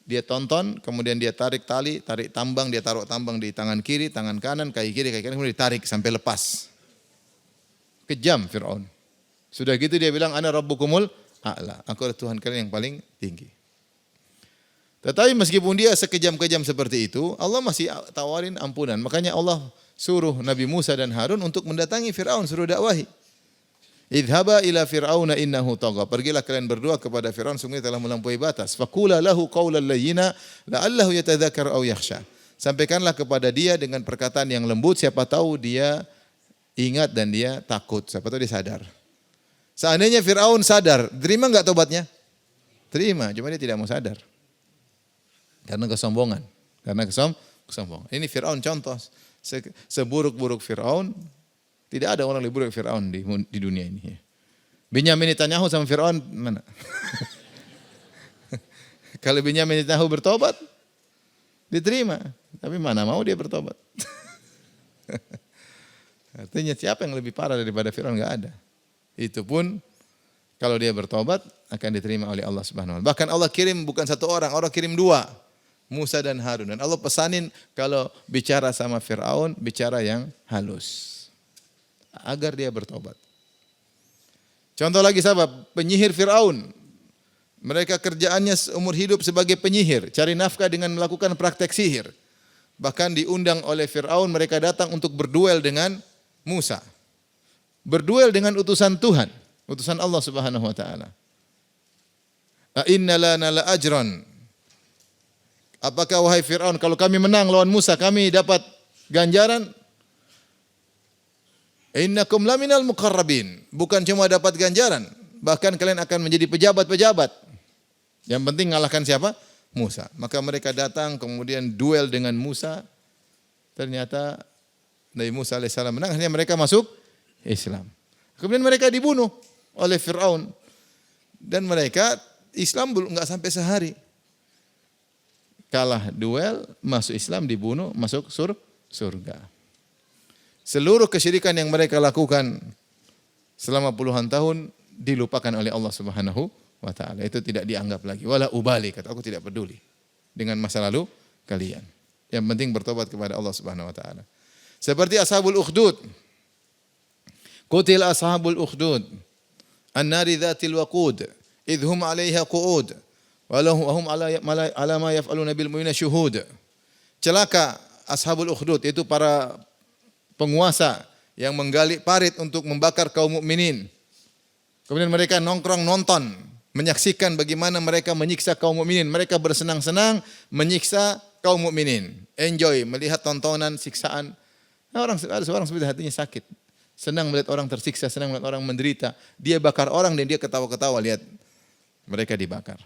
dia tonton, kemudian dia tarik tali, tarik tambang, dia taruh tambang di tangan kiri, tangan kanan, kaki kiri, kemudian ditarik sampai lepas. Kejam Firaun. Sudah gitu dia bilang ana rabbukumul a'la, aku adalah Tuhan kalian yang paling tinggi. Tetapi meskipun dia sekejam-kejam seperti itu, Allah masih tawarin ampunan. Makanya Allah suruh Nabi Musa dan Harun untuk mendatangi Firaun, suruh dakwahi. Idhaba ila fir'auna innahu tagha. Pergilah kalian berdua kepada Firaun, sungguh telah melampaui batas. Faqula lahu qawlan layyina la'allahu yatadzakkaru aw yakhsha. Sampaikanlah kepada dia dengan perkataan yang lembut, siapa tahu dia ingat dan dia takut, siapa tahu dia sadar. Seandainya Firaun sadar, terima enggak tobatnya? Terima, cuma dia tidak mau sadar. Karena kesombongan. Karena kesombongan. Ini Firaun contoh. Seburuk-buruk Firaun, tidak ada orang lebih buruk Firaun di dunia ini. Binyamin Netanyahu sama Firaun mana? Kalau Binyamin Netanyahu bertobat, diterima. Tapi mana mau dia bertobat? Artinya siapa yang lebih parah daripada Firaun? Enggak ada. Itu pun kalau dia bertobat akan diterima oleh Allah Subhanahu wa taala. Bahkan Allah kirim bukan satu orang, Allah kirim dua. Musa dan Harun. Dan Allah pesanin kalau bicara sama Firaun, bicara yang halus. Agar dia bertobat. Contoh lagi sahabat, penyihir Firaun. Mereka kerjaannya seumur hidup sebagai penyihir, cari nafkah dengan melakukan praktek sihir. Bahkan diundang oleh Firaun, mereka datang untuk berduel dengan Musa. Berduel dengan utusan Tuhan, utusan Allah Subhanahu wa taala. Inna lana la ajran. Apakah wahai Firaun, kalau kami menang lawan Musa, kami dapat ganjaran? Innakum laminal muqarrabin. Bukan cuma dapat ganjaran, bahkan kalian akan menjadi pejabat-pejabat. Yang penting ngalahkan siapa? Musa. Maka mereka datang kemudian duel dengan Musa. Ternyata Nabi Musa alaihissalam menang, akhirnya mereka masuk Islam. Kemudian mereka dibunuh oleh Firaun. Dan mereka Islam belum enggak sampai sehari. Kalah duel, masuk Islam, dibunuh, masuk surga. Seluruh kesyirikan yang mereka lakukan selama puluhan tahun dilupakan oleh Allah Subhanahu wa taala. Itu tidak dianggap lagi. Wala ubali, kata aku tidak peduli dengan masa lalu kalian. Yang penting bertobat kepada Allah Subhanahu wa taala. Seperti ashabul ukhdud. Qutil ashabul ukhdud an-nari dzatil waqud idhum 'alaiha qu'ud wa hum 'ala ma yaf'aluna bil mu'minina syuhud. Celaka ashabul ukhdud, itu para penguasa yang menggali parit untuk membakar kaum mukminin. Kemudian mereka nongkrong nonton, menyaksikan bagaimana mereka menyiksa kaum mukminin. Mereka bersenang-senang menyiksa kaum mukminin. Enjoy melihat tontonan siksaan. Ada seorang seperti hatinya sakit. Senang melihat orang tersiksa, senang melihat orang menderita. Dia bakar orang dan dia ketawa-ketawa lihat mereka dibakar.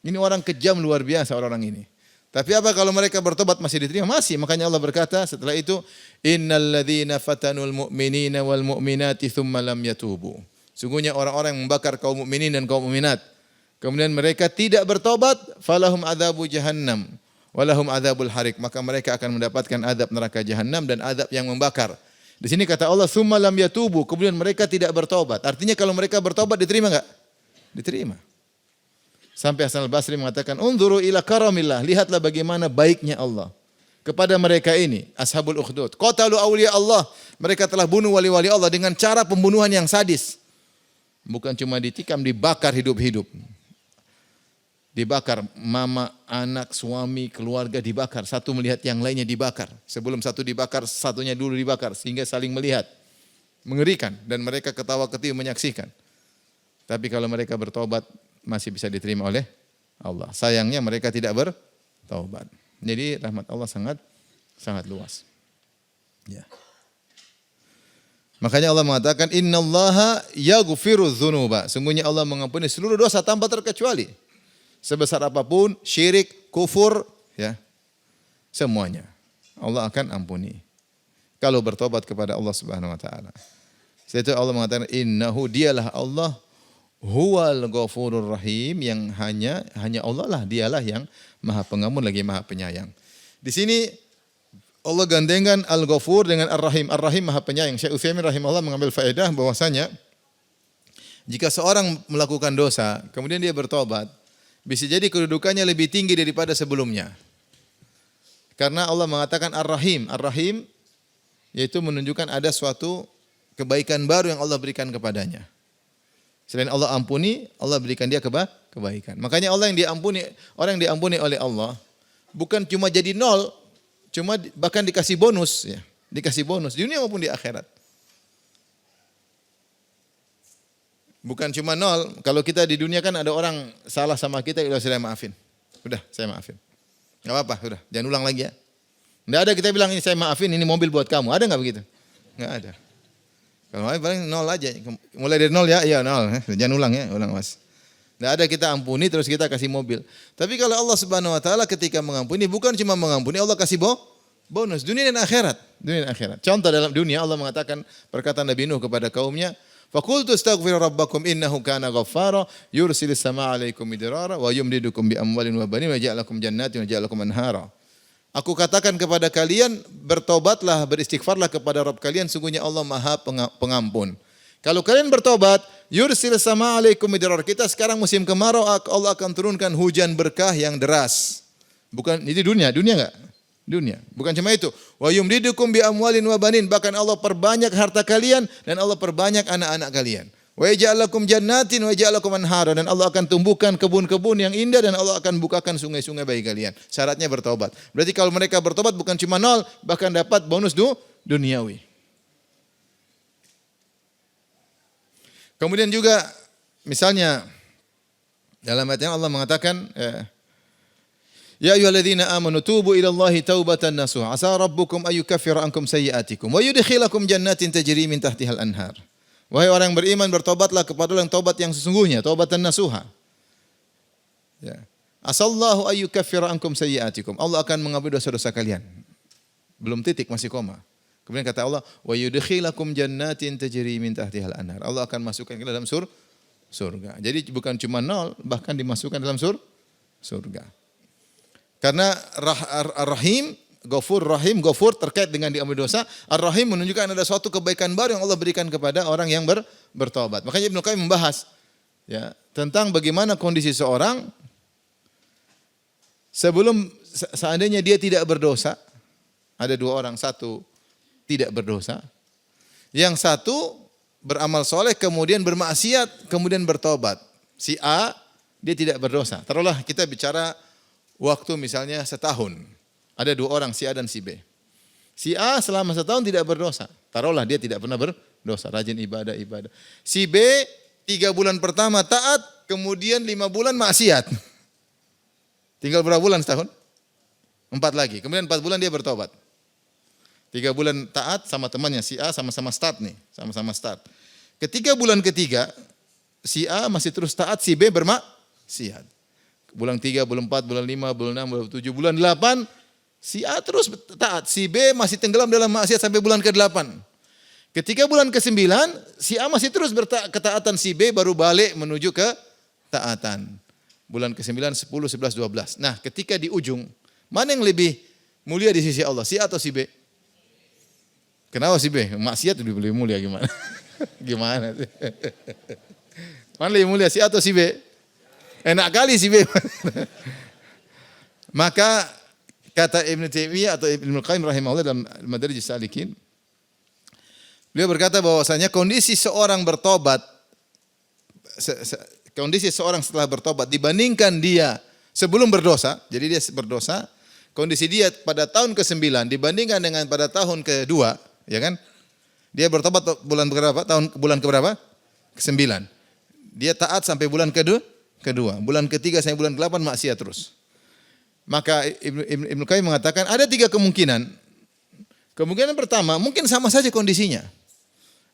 Ini orang kejam luar biasa orang ini. Tapi apa kalau mereka bertobat masih diterima? Masih. Makanya Allah berkata setelah itu, innal ladzina fatanul mu'minina wal mu'minati tsumma lam yatubu. Sungguhnya orang-orang yang membakar kaum mukminin dan kaum mukminat, kemudian mereka tidak bertobat, falahum adzabu jahannam walahum adzabul harik. Maka mereka akan mendapatkan azab neraka jahanam dan azab yang membakar. Di sini kata Allah, tsumma lam yatubu, kemudian mereka tidak bertobat. Artinya kalau mereka bertobat diterima enggak? Diterima. Sampai Hasan al-Basri mengatakan, unzuru ila karamillah, lihatlah bagaimana baiknya Allah kepada mereka ini, ashabul ukhdud. Qatalu awliya Allah, mereka telah bunuh wali-wali Allah dengan cara pembunuhan yang sadis. Bukan cuma ditikam, dibakar hidup-hidup. Dibakar, mama, anak, suami, keluarga dibakar. Satu melihat yang lainnya dibakar. Sebelum satu dibakar, satunya dulu dibakar. Sehingga saling melihat. Mengerikan. Dan mereka ketawa-ketiwi menyaksikan. Tapi kalau mereka bertobat, masih bisa diterima oleh Allah. Sayangnya mereka tidak bertaubat. Jadi rahmat Allah sangat luas. Ya. Makanya Allah mengatakan innallaha yaghfiru dzunuba. Sungguhnya Allah mengampuni seluruh dosa tanpa terkecuali. Sebesar apapun, syirik, kufur, ya. Semuanya Allah akan ampuni. kalau bertobat kepada Allah Subhanahu wa taala. Setelah itu Allah mengatakan innahu dialah Allah huwal ghafurur rahim, yang hanya Allah lah, dialah yang Maha Pengampun lagi Maha Penyayang. Di sini Allah gandengkan Al-Ghafur dengan Ar-Rahim. Ar-Rahim Maha Penyayang. Syekh Utsaimin rahimahullah mengambil faedah bahwasanya jika seorang melakukan dosa kemudian dia bertobat, bisa jadi kedudukannya lebih tinggi daripada sebelumnya. Karena Allah mengatakan Ar-Rahim. Ar-Rahim yaitu menunjukkan ada suatu kebaikan baru yang Allah berikan kepadanya. Selain Allah ampuni, Allah berikan dia kebaikan. Makanya orang yang diampuni oleh Allah bukan cuma jadi nol, cuma bahkan dikasih bonus ya. Dikasih bonus di dunia maupun di akhirat. Bukan cuma nol, kalau kita di dunia kan ada orang salah sama kita, udah saya maafin. Udah, saya maafin. Enggak apa-apa, udah, jangan ulang lagi ya. Enggak ada kita bilang ini saya maafin, ini mobil buat kamu. Ada enggak begitu? Enggak ada. Kalau paling nol aja. Mulai dari nol ya, iya nol. Jangan ulang ya, ulang mas. Tidak ada kita ampuni terus kita kasih mobil. Tapi kalau Allah Subhanahu wa taala ketika mengampuni bukan cuma mengampuni, Allah kasih bonus dunia dan akhirat. Dunia dan akhirat. Contoh dalam dunia Allah mengatakan perkataan Nabi Nuh kepada kaumnya, "Faqultu astaghfiru rabbakum innahu kana ghaffara yursilis samaa'a 'alaikum midrara wa yumdidukum bi amwalin wa banin wa ja'alakum jannatin wa ja'alakum anhara." Aku katakan kepada kalian, bertobatlah, beristighfarlah kepada Rabb kalian, sungguhnya Allah Maha Pengampun. Kalau kalian bertobat, yursil sama alaikum midrar. Kita sekarang musim kemarau, Allah akan turunkan hujan berkah yang deras. Bukan itu dunia enggak? Dunia. Bukan cuma itu. Wa yumdidukum bi amwalin wa banin, bahkan Allah perbanyak harta kalian dan Allah perbanyak anak-anak kalian. Wa yaj'alakum jannatin wa yaj'alakum anhara, dan Allah akan tumbuhkan kebun-kebun yang indah dan Allah akan bukakan sungai-sungai bagi kalian. Syaratnya bertobat. Berarti kalau mereka bertobat bukan cuma nol, bahkan dapat bonus duniawi. Kemudian juga misalnya dalam ayat yang Allah mengatakan ya ayyuhalladzina amanu tubu ilallahi taubatan nasuha asa rabbukum ayyukaffira ankum sayyi'atikum wa yudkhilakum jannatin tajri min tahtihal anhar. Wahai orang yang beriman, bertobatlah kepada Allah yang taubat yang sesungguhnya, taubatan nasuha. Ya. Asallahu ayyukaffira ankum sayyi'atikum. Allah akan mengampuni dosa-dosa kalian. Belum titik, masih koma. Kemudian kata Allah, wa yudkhilakum jannatin tajri min tahtihal anhar. Allah akan masukkan ke dalam surga. Jadi bukan cuma nol, bahkan dimasukkan dalam surga. Karena Ar-Rahim, Ghafur Rahim, Ghafur terkait dengan diampuni dosa, Ar-Rahim menunjukkan ada suatu kebaikan baru yang Allah berikan kepada orang yang bertobat. Makanya Ibnu Qayyim membahas ya tentang bagaimana kondisi seorang sebelum seandainya dia tidak berdosa. Ada dua orang, satu tidak berdosa, yang satu beramal soleh kemudian bermaksiat kemudian bertobat. Si A dia tidak berdosa. Taruhlah kita bicara waktu misalnya setahun. Ada dua orang, si A dan si B. Si A selama setahun tidak berdosa. Taruhlah dia tidak pernah berdosa, rajin ibadah. Si B 3 bulan pertama taat, kemudian 5 bulan maksiat. Tinggal berapa bulan setahun? 4 lagi. Kemudian 4 bulan dia bertobat. 3 bulan taat sama temannya, si A sama-sama start nih. Sama-sama start. Ketiga bulan ketiga, si A masih terus taat, si B bermaksiat. Bulan 3, bulan 4, bulan 5, bulan 6, bulan 7, bulan 8, si A terus taat, si B masih tenggelam dalam maksiat sampai bulan ke-8. Ketika bulan ke-9, si A masih terus ketaatan, si B baru balik menuju ke taatan. Bulan ke-9, 10, 11, 12. Nah, ketika di ujung, mana yang lebih mulia di sisi Allah, si A atau si B? Kenapa si B? Maksiat lebih mulia gimana? Gimana sih? Mana lebih mulia, si A atau si B? Enak kali si B. Maka kata Ibnu Taimiyah atau Ibnu Qayyim rahimahullah dalam Madarijus Salikin, beliau berkata bahwasanya kondisi seorang bertobat, kondisi seorang setelah bertobat dibandingkan dia sebelum berdosa, jadi dia berdosa, kondisi dia pada tahun ke-9 dibandingkan dengan pada tahun ke-2, ya kan? Dia bertobat bulan berapa? Bulan ke-berapa? Ke-9. Dia taat sampai bulan kedua. Bulan ketiga sampai bulan ke-8 maksiat terus. Maka Ibnu Qayyim mengatakan ada 3 kemungkinan. Kemungkinan pertama, mungkin sama saja kondisinya.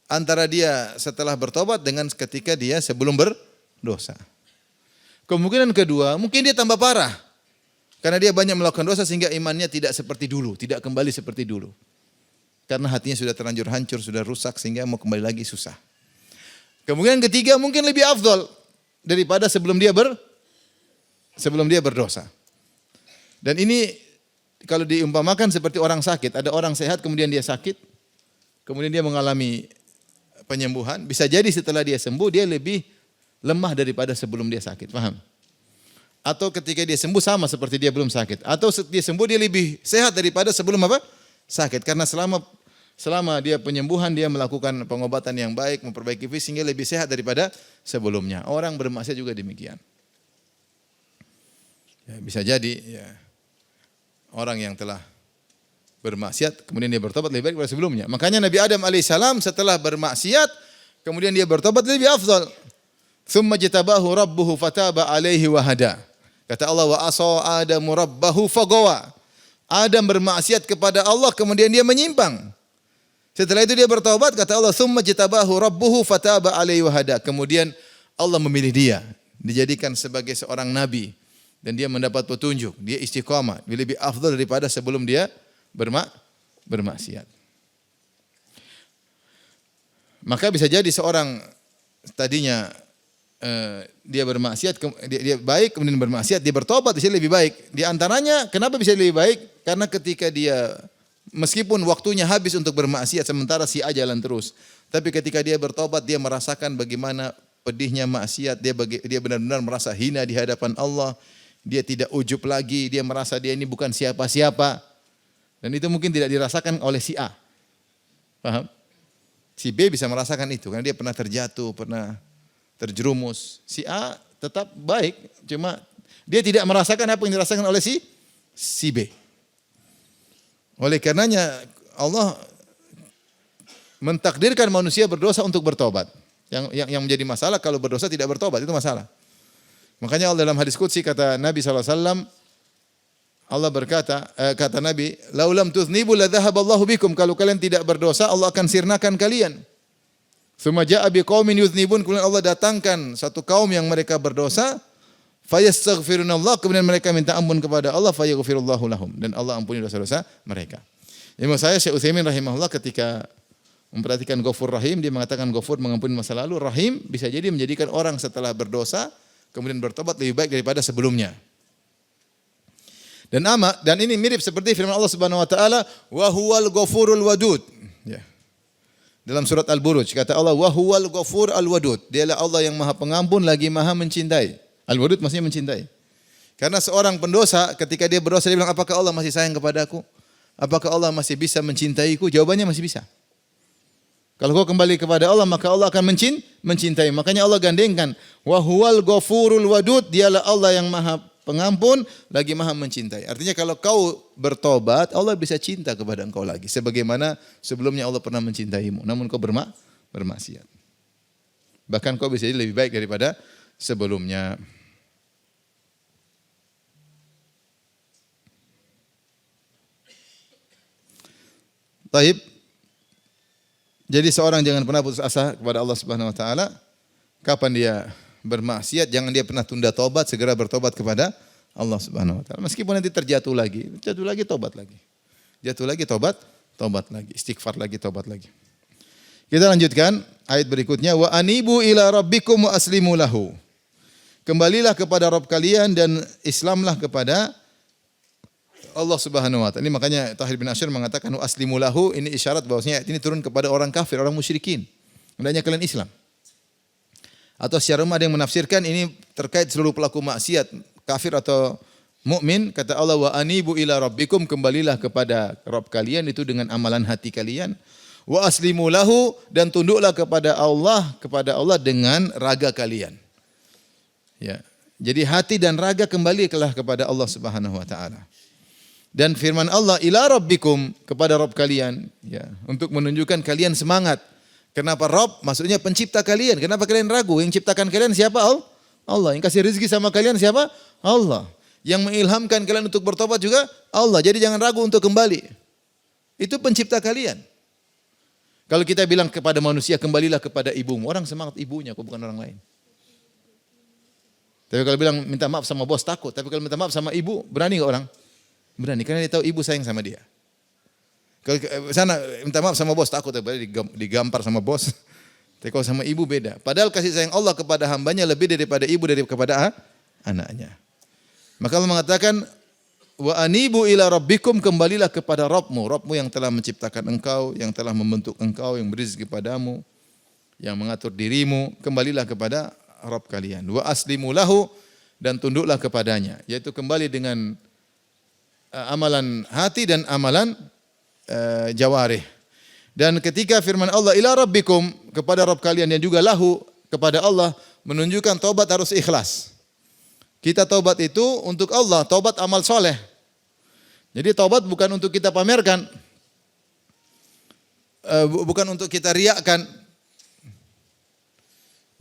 Antara dia setelah bertobat dengan ketika dia sebelum berdosa. Kemungkinan kedua, mungkin dia tambah parah. Karena dia banyak melakukan dosa sehingga imannya tidak seperti dulu, tidak kembali seperti dulu. karena hatinya sudah terlanjur hancur, sudah rusak sehingga mau kembali lagi susah. Kemudian ketiga mungkin lebih afdal daripada sebelum dia berdosa. Dan ini kalau diumpamakan seperti orang sakit, ada orang sehat kemudian dia sakit, kemudian dia mengalami penyembuhan, bisa jadi setelah dia sembuh dia lebih lemah daripada sebelum dia sakit, paham? Atau ketika dia sembuh sama seperti dia belum sakit, atau dia sembuh dia lebih sehat daripada sebelum apa? Sakit, karena selama dia penyembuhan dia melakukan pengobatan yang baik, memperbaiki fisik sehingga lebih sehat daripada sebelumnya. Orang bermaksiat juga demikian. Ya, bisa jadi ya, orang yang telah bermaksiat kemudian dia bertobat lebih baik daripada sebelumnya. Makanya Nabi Adam alaihissalam setelah bermaksiat kemudian dia bertobat lebih afdal. Tsumma jatabahu rabbuhu fataba alaihi wa hada. Kata Allah, wa asa Adamu rabbahu fagawa. Adam bermaksiat kepada Allah kemudian dia menyimpang. Setelah itu dia bertobat, kata Allah, tsumma jatabahu rabbuhu fataba alaihi wa hada. Kemudian Allah memilih dia, dijadikan sebagai seorang nabi dan dia mendapat petunjuk, dia istiqamah, dia lebih afdal daripada sebelum dia bermaksiat. Maka bisa jadi seorang tadinya dia bermaksiat, dia baik kemudian bermaksiat, dia bertobat dia lebih baik. Di antaranya kenapa bisa lebih baik? Karena ketika dia meskipun waktunya habis untuk bermaksiat sementara si A jalan terus, tapi ketika dia bertobat dia merasakan bagaimana pedihnya maksiat, dia benar-benar merasa hina di hadapan Allah. Dia tidak ujub lagi, dia merasa dia ini bukan siapa-siapa. Dan itu mungkin tidak dirasakan oleh si A. Paham? Si B bisa merasakan itu karena dia pernah terjatuh, pernah terjerumus. Si A tetap baik, cuma dia tidak merasakan apa yang dirasakan oleh si B. Oleh karenanya Allah mentakdirkan manusia berdosa untuk bertobat. Yang menjadi masalah kalau berdosa tidak bertobat, itu masalah. Makanya Allah dalam hadis qudsi kata Nabi SAW, Allah berkata, kata Nabi, laulam tuznibu la dhahaballahu bikum. Kalau kalian tidak berdosa, Allah akan sirnakan kalian. Tsumma jaa biqaumin yuznibun, kemudian Allah datangkan satu kaum yang mereka berdosa, fayastaghfirunallah, kemudian mereka minta ampun kepada Allah, fayaghfirullahu lahum, dan Allah ampuni dosa-dosa mereka. Imam saya Syekh Utsaimin rahimahullah ketika memperhatikan Ghafur Rahim, dia mengatakan Ghafur mengampuni masa lalu, Rahim bisa jadi menjadikan orang setelah berdosa kemudian bertobat lebih baik daripada sebelumnya. Dan ini mirip seperti firman Allah Subhanahu wa taala, wa huwal ghafurul wadud. Ya. Dalam surat Al-Buruj kata Allah, wa huwal ghafur al-wadud. Dialah Allah yang Maha Pengampun lagi Maha mencintai. Al-Wadud maksudnya mencintai. Karena seorang pendosa ketika dia berdosa dia bilang, apakah Allah masih sayang kepadaku? Apakah Allah masih bisa mencintaiku? Jawabannya masih bisa. Kalau kau kembali kepada Allah maka Allah akan mencintai. Makanya Allah gandengkan, wa huwal ghafurul wadud, dialah Allah yang Maha Pengampun lagi Maha mencintai. Artinya kalau kau bertobat, Allah bisa cinta kepada engkau lagi. Sebagaimana sebelumnya Allah pernah mencintaimu. Namun kau bermaksiat. Bahkan kau bisa jadi lebih baik daripada sebelumnya. Taib. Jadi seorang jangan pernah putus asa kepada Allah Subhanahu wa taala. Kapan dia bermaksiat, jangan dia pernah tunda tobat, segera bertobat kepada Allah Subhanahu wa taala. Meskipun nanti terjatuh lagi tobat lagi. Jatuh lagi tobat lagi, istighfar lagi, tobat lagi. Kita lanjutkan ayat berikutnya, wa anibu ila rabbikum wa aslimu lahu. Kembalilah kepada Rabb kalian dan Islamlah kepada Allah Subhanahu wa taala. Ini makanya Tahir bin Asyir mengatakan wa aslimu lahu, ini isyarat bahwasanya ayat ini turun kepada orang kafir, orang musyrikin. Hendaknya kalian Islam. Atau secara umum ada yang menafsirkan ini terkait seluruh pelaku maksiat, kafir atau mukmin. Kata Allah, wa anibu ila rabbikum, kembalilah kepada Rabb kalian itu dengan amalan hati kalian. Wa aslimu lahu, dan tunduklah kepada Allah dengan raga kalian. Ya. Jadi hati dan raga kembalilah kepada Allah Subhanahu wa taala. Dan firman Allah, ila rabbikum, kepada Rabb kalian, ya, untuk menunjukkan kalian semangat. Kenapa Rabb? Maksudnya pencipta kalian. Kenapa kalian ragu? Yang ciptakan kalian siapa? Allah. Yang kasih rezeki sama kalian siapa? Allah. Yang mengilhamkan kalian untuk bertobat juga Allah. Jadi jangan ragu untuk kembali. Itu pencipta kalian. Kalau kita bilang kepada manusia, kembalilah kepada ibumu. Orang semangat ibunya, kok bukan orang lain. Tapi kalau bilang minta maaf sama bos, takut. Tapi kalau minta maaf sama ibu, berani gak orang? Berani, karena dia tahu ibu sayang sama dia. Kalau sana minta maaf sama bos takut digampar sama bos. Tapi kalau sama ibu beda. Padahal kasih sayang Allah kepada hambanya lebih daripada ibu kepada anaknya. Maka Allah mengatakan wa anibu ila rabbikum, kembalilah kepada Rabbmu yang telah menciptakan engkau, yang telah membentuk engkau, yang beri rezeki padamu, yang mengatur dirimu, kembalilah kepada Rabb kalian. Wa aslimu lahu, dan tunduklah kepadanya, yaitu kembali dengan amalan hati dan amalan jawarih. Dan ketika firman Allah ila rabbikum, kepada Rabb kalian, dan juga lahu, kepada Allah, menunjukkan taubat harus ikhlas. Kita taubat itu untuk Allah, taubat amal soleh. Jadi taubat bukan untuk kita pamerkan, bukan untuk kita riakkan.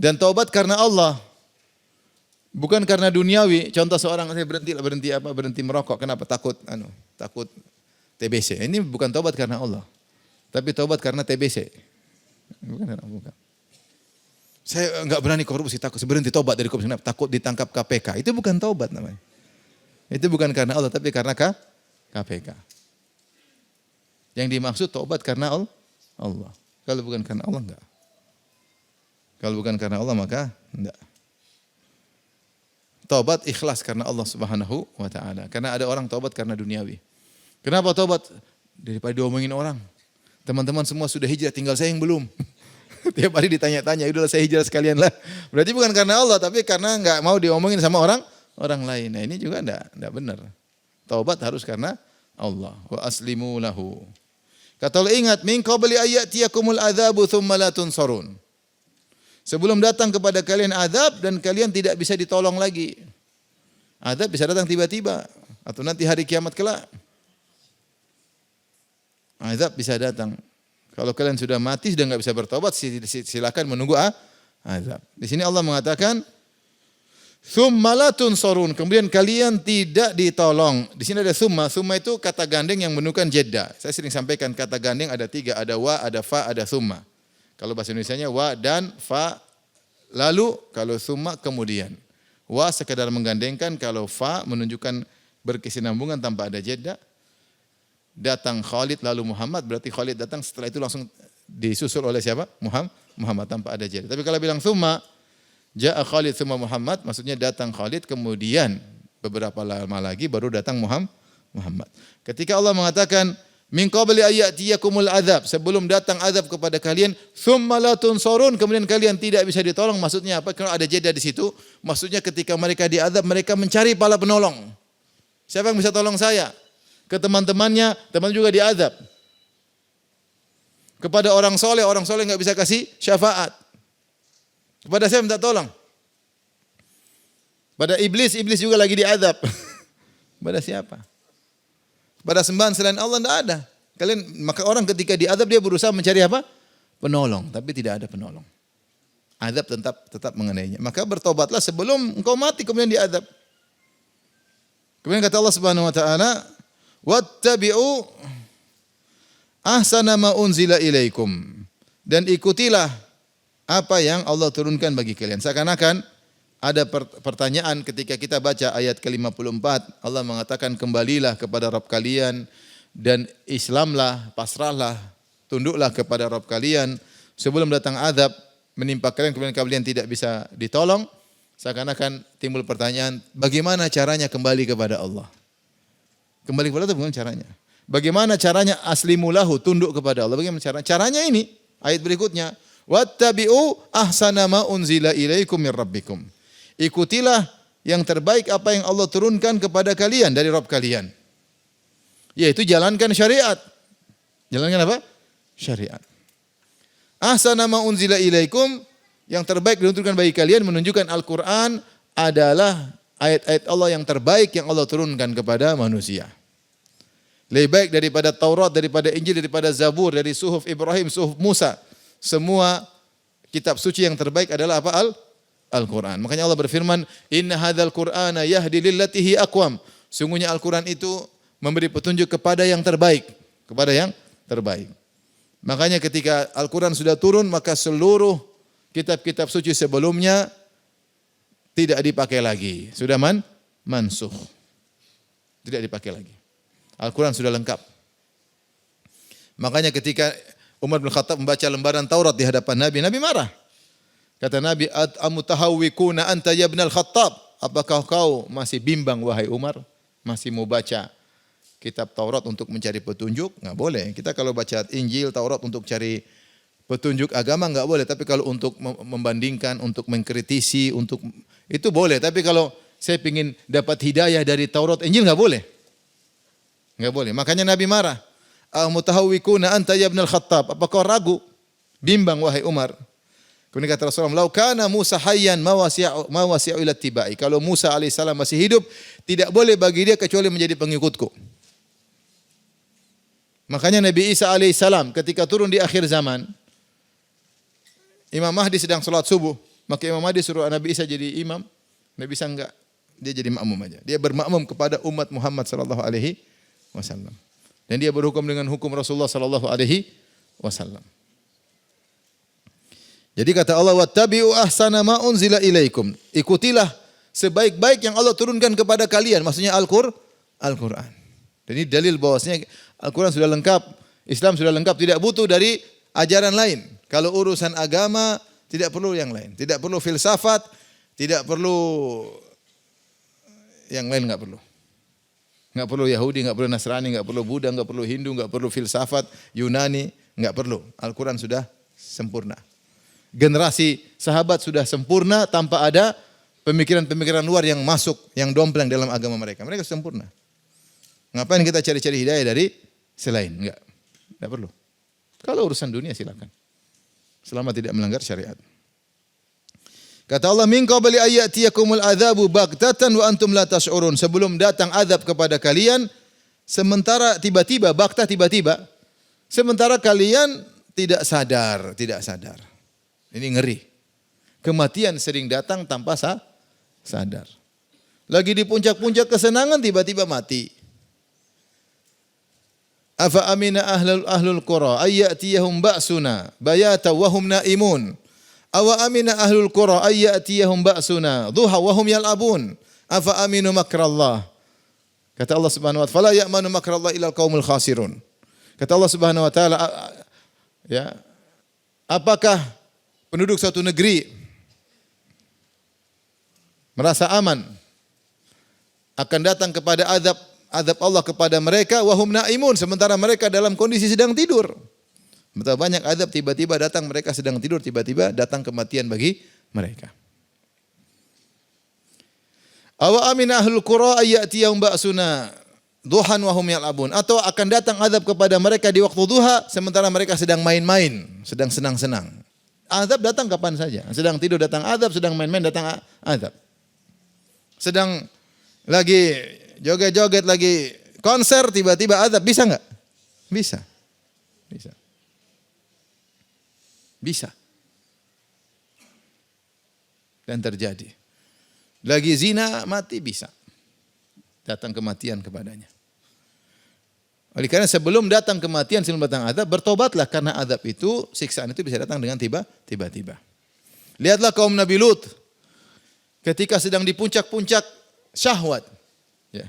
Dan taubat karena Allah, bukan karena duniawi. Contoh seorang saya berhenti merokok. Kenapa? Takut TBC. Ini bukan taubat karena Allah, tapi taubat karena TBC. Bukan. Saya enggak berani korupsi, takut berhenti taubat dari korupsi, takut ditangkap KPK. Itu bukan taubat namanya. Itu bukan karena Allah, tapi karena KPK. Yang dimaksud taubat karena Allah. Kalau bukan karena Allah enggak. Kalau bukan karena Allah maka enggak. Taubat ikhlas karena Allah Subhanahu wa taala. Karena ada orang taubat karena duniawi. Kenapa taubat? Daripada diomongin orang. Teman-teman semua sudah hijrah, tinggal saya yang belum. Tiap hari ditanya-tanya, udahlah saya hijrah sekalian lah. Berarti bukan karena Allah, tapi karena enggak mau diomongin sama orang lain. Nah, ini juga enggak benar. Taubat harus karena Allah. Wa aslimu lahu. Kata Allah, ingat, min qabli ayyatiyakumul adzabu tsumma la tunsarun. Sebelum datang kepada kalian azab dan kalian tidak bisa ditolong lagi. Azab bisa datang tiba-tiba atau nanti hari kiamat kelak. Azab bisa datang. Kalau kalian sudah mati sudah enggak bisa bertobat, silakan menunggu azab. Di sini Allah mengatakan tsumma la tunsarun, kemudian kalian tidak ditolong. Di sini ada summa itu kata gandeng yang menunjukkan jeddah. Saya sering sampaikan kata gandeng ada 3, ada wa, ada fa, ada summa. Kalau bahasa Indonesianya wa dan fa, lalu kalau summa kemudian. Wa sekadar menggandengkan, kalau fa menunjukkan berkesinambungan tanpa ada jeddah. Datang Khalid lalu Muhammad, berarti Khalid datang setelah itu langsung disusul oleh siapa? Muhammad tanpa ada jeddah. Tapi kalau bilang summa, ja'a Khalid summa Muhammad, maksudnya datang Khalid kemudian beberapa lama lagi baru datang Muhammad. Ketika Allah mengatakan min qabli ayyatiyakumul azab, sebelum datang azab kepada kalian, tsumma la tunsarun, kemudian kalian tidak bisa ditolong, maksudnya apa? Kalau ada jeda di situ, maksudnya ketika mereka diazab mereka mencari para penolong. Siapa yang bisa tolong saya? Ke teman-temannya, teman juga diazab. Kepada orang soleh enggak bisa kasih syafaat. Kepada saya minta tolong. Pada iblis juga lagi diazab. Pada siapa? Pada sembahan selain Allah tidak ada. Maka orang ketika diazab dia berusaha mencari apa? Penolong, tapi tidak ada penolong. Azab tetap mengenainya. Maka bertobatlah sebelum engkau mati kemudian diazab. Kemudian kata Allah Subhanahu wa taala, wattabi'u ahsana ma unzila ilaikum, dan ikutilah apa yang Allah turunkan bagi kalian. Seakan-akan ada pertanyaan ketika kita baca ayat ke-54, Allah mengatakan kembalilah kepada Rabb kalian dan Islamlah, pasrahlah, tunduklah kepada Rabb kalian sebelum datang azab menimpa kalian kemudian kalian tidak bisa ditolong. Seakan-akan timbul pertanyaan, bagaimana caranya kembali kepada Allah? Kembali kepada Allah bagaimana caranya? Bagaimana caranya aslimu lahu, tunduk kepada Allah? Bagaimana caranya? Caranya ini, ayat berikutnya, wattabi'u ahsana ma unzila ilaikum min rabbikum. Ikutilah yang terbaik apa yang Allah turunkan kepada kalian dari Rabb kalian. Yaitu jalankan syariat. Jalankan apa? Syariat. Ahsana ma unzila ilaikum, yang terbaik diturunkan bagi kalian, menunjukkan Al-Quran adalah ayat-ayat Allah yang terbaik yang Allah turunkan kepada manusia. Lebih baik daripada Taurat, daripada Injil, daripada Zabur, dari suhuf Ibrahim, suhuf Musa. Semua kitab suci yang terbaik adalah apa? Al-Quran. Makanya Allah berfirman, inna hadzal Qur'ana yahdi lillati hi aqwam. Sungguhnya Al-Quran itu memberi petunjuk kepada yang terbaik. Kepada yang terbaik. Makanya ketika Al-Quran sudah turun, maka seluruh kitab-kitab suci sebelumnya tidak dipakai lagi. Sudah mansuh. Tidak dipakai lagi. Al-Quran sudah lengkap. Makanya ketika Umar bin Khattab membaca lembaran Taurat di hadapan Nabi, Nabi marah. Kata Nabi, "Amutahawwikuna anta ya ibnal Khattab?" Apakah kau masih bimbang wahai Umar? Masih mau baca kitab Taurat untuk mencari petunjuk? Enggak boleh. Kita kalau baca Injil, Taurat untuk cari petunjuk agama enggak boleh, tapi kalau untuk membandingkan, untuk mengkritisi, untuk itu boleh. Tapi kalau saya ingin dapat hidayah dari Taurat, Injil enggak boleh. Enggak boleh. Makanya Nabi marah. "Amutahawwikuna anta ya ibnal Khattab?" Apa kau ragu? Bimbang wahai Umar? Kemudian kata Rasulullah, "Lau kana Musa hayyan ma wasi'u ila tibai." Kalau Musa alaihissalam masih hidup, tidak boleh bagi dia kecuali menjadi pengikutku. Makanya Nabi Isa alaihissalam ketika turun di akhir zaman, Imam Mahdi sedang salat subuh, maka Imam Mahdi suruh Nabi Isa jadi imam. Nabi Isa enggak, dia jadi makmum aja. Dia bermakmum kepada umat Muhammad sallallahu alaihi wasallam. Dan dia berhukum dengan hukum Rasulullah sallallahu alaihi wasallam. Jadi kata Allah, "Wattabi'u ahsana ma unzila ilaikum." Ikutilah sebaik-baik yang Allah turunkan kepada kalian, maksudnya Al-Qur'an. Dan ini dalil bahwasanya Al-Qur'an sudah lengkap, Islam sudah lengkap, tidak butuh dari ajaran lain. Kalau urusan agama tidak perlu yang lain, tidak perlu filsafat, tidak perlu yang lain, enggak perlu. Enggak perlu Yahudi, enggak perlu Nasrani, enggak perlu Buddha, enggak perlu Hindu, enggak perlu filsafat Yunani, enggak perlu. Al-Qur'an sudah sempurna. Generasi sahabat sudah sempurna tanpa ada pemikiran-pemikiran luar yang masuk, yang dompleng dalam agama mereka. Mereka sempurna. Ngapain kita cari-cari hidayah dari selain? Enggak perlu. Kalau urusan dunia silakan. Selama tidak melanggar syariat. Kata Allah, "Min qabli ayyatiyakumul adzabu baghtatan wa antum la tash'urun." Sebelum datang azab kepada kalian, sementara tiba-tiba, baghtah tiba-tiba, sementara kalian tidak sadar. Ini ngeri. Kematian sering datang tanpa sadar. Lagi di puncak-puncak kesenangan tiba-tiba mati. Afa amina ahlul qura ayyatiyahum ba'suna bayata wa hum naimun. Awa amina ahlul qura ayyatiyahum ba'suna duha wa hum yal'abun. Afa aminu makrallah. Kata Allah Subhanahu wa taala, "Fala ya'manu makrallah illa al-qaumul khasirun." Kata Allah Subhanahu wa taala, ya, apakah penduduk suatu negeri merasa aman akan datang kepada azab Allah kepada mereka wahum naimun, sementara mereka dalam kondisi sedang tidur. Betapa banyak azab tiba-tiba datang, mereka sedang tidur, tiba-tiba datang kematian bagi mereka. Awa amina ahlul qura ayyatiyahum ba'suna duhan wa hum yal'abun. Atau akan datang azab kepada mereka di waktu duha sementara mereka sedang main-main, sedang senang-senang. Azab datang kapan saja. Sedang tidur datang azab, sedang main-main datang azab. Sedang lagi joget-joget, lagi konser, tiba-tiba azab. Bisa enggak? Bisa. Dan terjadi. Lagi zina, mati, bisa. Datang kematian kepadanya. Oleh karena sebelum datang kematian, sebelum datang azab, bertobatlah karena azab itu, siksaan itu bisa datang dengan tiba-tiba. Lihatlah kaum Nabi Lut ketika sedang di puncak-puncak syahwat. Ya.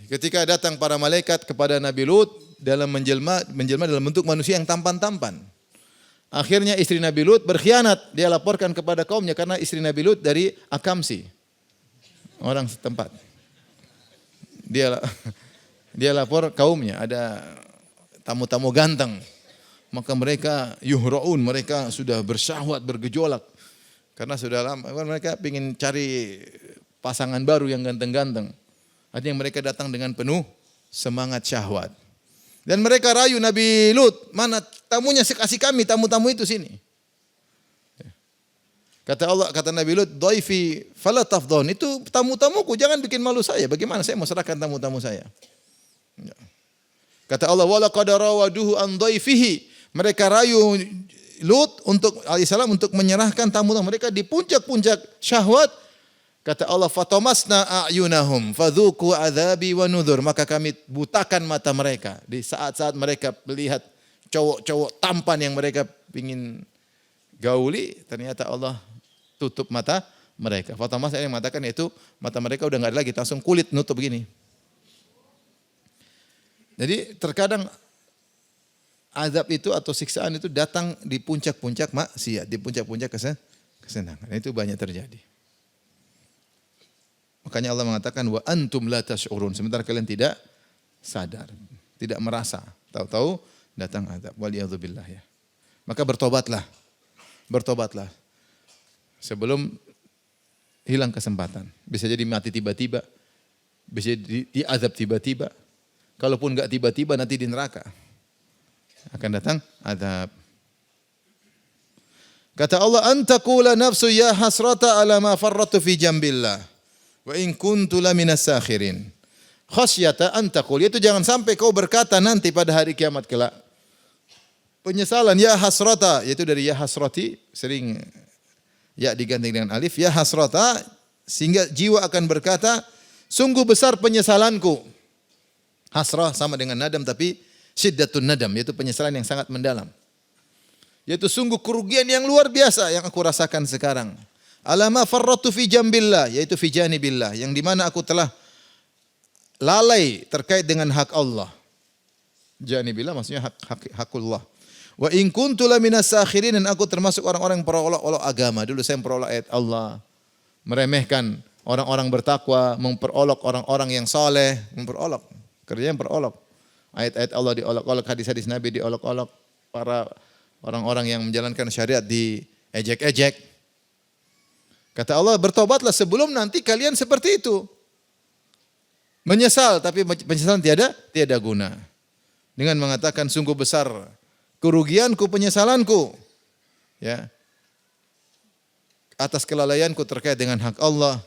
Ketika datang para malaikat kepada Nabi Lut dalam menjelma dalam bentuk manusia yang tampan-tampan. Akhirnya istri Nabi Lut berkhianat, dia laporkan kepada kaumnya karena istri Nabi Lut dari Akamsi, orang setempat. Dia lapor kaumnya, ada tamu-tamu ganteng. Maka mereka yuhra'un, mereka sudah bersyahwat, bergejolak. Karena sudah lama, mereka ingin cari pasangan baru yang ganteng-ganteng. Artinya mereka datang dengan penuh semangat syahwat. Dan mereka rayu Nabi Lut, "Mana tamunya, kasih kami tamu-tamu itu sini." Kata Nabi Lut, "Dhaifi fala tafdhon." Itu tamu-tamuku, jangan bikin malu saya. Bagaimana saya mau serahkan tamu-tamu saya? Ya. Kata Allah, "Wa laqad rawaduhu an dhaifihi." Mereka rayu Lut alaihissalam untuk menyerahkan tamu-tamu mereka di puncak-puncak syahwat. Kata Allah, "Fatamasna a'yunahum fadzuqu adzabi wa nudhur." Maka kami butakan mata mereka di saat-saat mereka melihat cowok-cowok tampan yang mereka ingin gauli, ternyata Allah tutup mata mereka. Fatamas yang mengatakan itu mata mereka udah enggak ada lagi, langsung kulit nutup begini. Jadi terkadang azab itu atau siksaan itu datang di puncak-puncak maksiat, di puncak-puncak kesenangan. Itu banyak terjadi. Makanya Allah mengatakan wa antum la tash'urun, sementara kalian tidak sadar, tidak merasa. Tahu-tahu datang azab. Waliyadzubillah ya. Maka bertobatlah. Bertobatlah. Sebelum hilang kesempatan. Bisa jadi mati tiba-tiba. Bisa diazab tiba-tiba. Kalaupun enggak tiba-tiba nanti di neraka akan datang azab. Kata Allah, "Antakula nafsu ya hasrata ala ma farratu fi jambillah wa in kuntu laminas sakhirin." Khasyata antakul, itu jangan sampai kau berkata nanti pada hari kiamat kelak. Penyesalan ya hasrata, yaitu dari ya hasrati, sering ya diganti dengan alif, ya hasrata, sehingga jiwa akan berkata, sungguh besar penyesalanku. Hasrah sama dengan nadam, tapi syiddatun nadam, yaitu penyesalan yang sangat mendalam. Yaitu sungguh kerugian yang luar biasa yang aku rasakan sekarang. Alama farratu fi jambillah, yaitu fi janibillah, yang dimana aku telah lalai terkait dengan hak Allah. Janibillah maksudnya hakullah. Wa in kuntu laminas sakhirin, dan aku termasuk orang-orang yang memperolok-olok agama. Dulu saya memperolok ayat Allah, meremehkan orang-orang bertakwa, memperolok orang-orang yang soleh, memperolok. Kerjanya memperolok. Ayat-ayat Allah diolok-olok, hadis-hadis Nabi diolok-olok, para orang-orang yang menjalankan syariat diejek-ejek. Kata Allah, bertobatlah sebelum nanti kalian seperti itu. Menyesal, tapi penyesalan tiada guna. Dengan mengatakan sungguh besar kerugianku, penyesalanku, ya, atas kelalaianku terkait dengan hak Allah,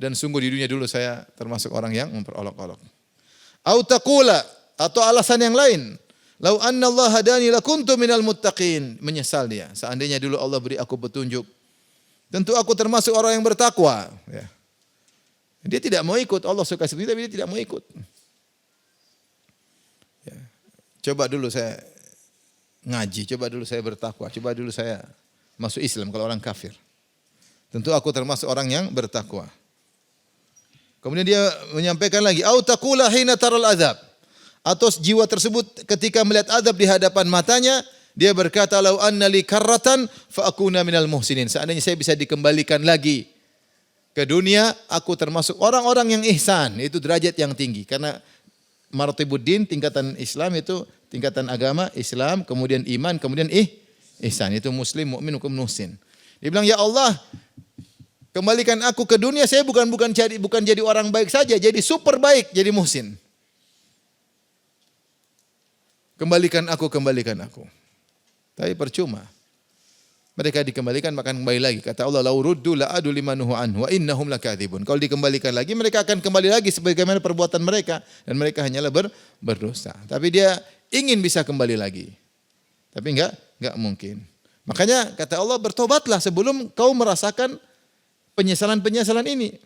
dan sungguh di dunia dulu saya termasuk orang yang memperolok-olok. Au taqula, atau alasan yang lain, lau anna Allah hadani lakuntu minal muttaqin, menyesal dia, seandainya dulu Allah beri aku petunjuk, tentu aku termasuk orang yang bertakwa, ya. Dia tidak mau ikut, Allah suka seperti itu, tapi dia tidak mau ikut. Ya. Coba dulu saya ngaji, coba dulu saya bertakwa, coba dulu saya masuk Islam kalau orang kafir. Tentu aku termasuk orang yang bertakwa. Kemudian dia menyampaikan lagi, au taqula hina taral azab, atau jiwa tersebut ketika melihat azab di hadapan matanya, dia berkata, lau anna li karratan fa akuna minal muhsinin. Seandainya saya bisa dikembalikan lagi ke dunia, aku termasuk orang-orang yang ihsan, itu derajat yang tinggi. Karena maratibuddin, tingkatan Islam itu tingkatan agama, Islam, kemudian iman, kemudian ihsan, itu muslim, mukmin, hukum muhsin. Dia bilang, ya Allah, kembalikan aku ke dunia, saya bukan jadi orang baik saja, jadi super baik, jadi muhsin. Kembalikan aku. Tapi percuma. Mereka dikembalikan maka kembali lagi. Kata Allah, "Lau ruddu la'adu limanuhu anhu wa innahum lakadzibun." Kalau dikembalikan lagi, mereka akan kembali lagi sebagaimana perbuatan mereka, dan mereka hanyalah berdosa. Tapi dia ingin bisa kembali lagi. Tapi enggak mungkin. Makanya kata Allah, bertobatlah sebelum kau merasakan penyesalan-penyesalan ini.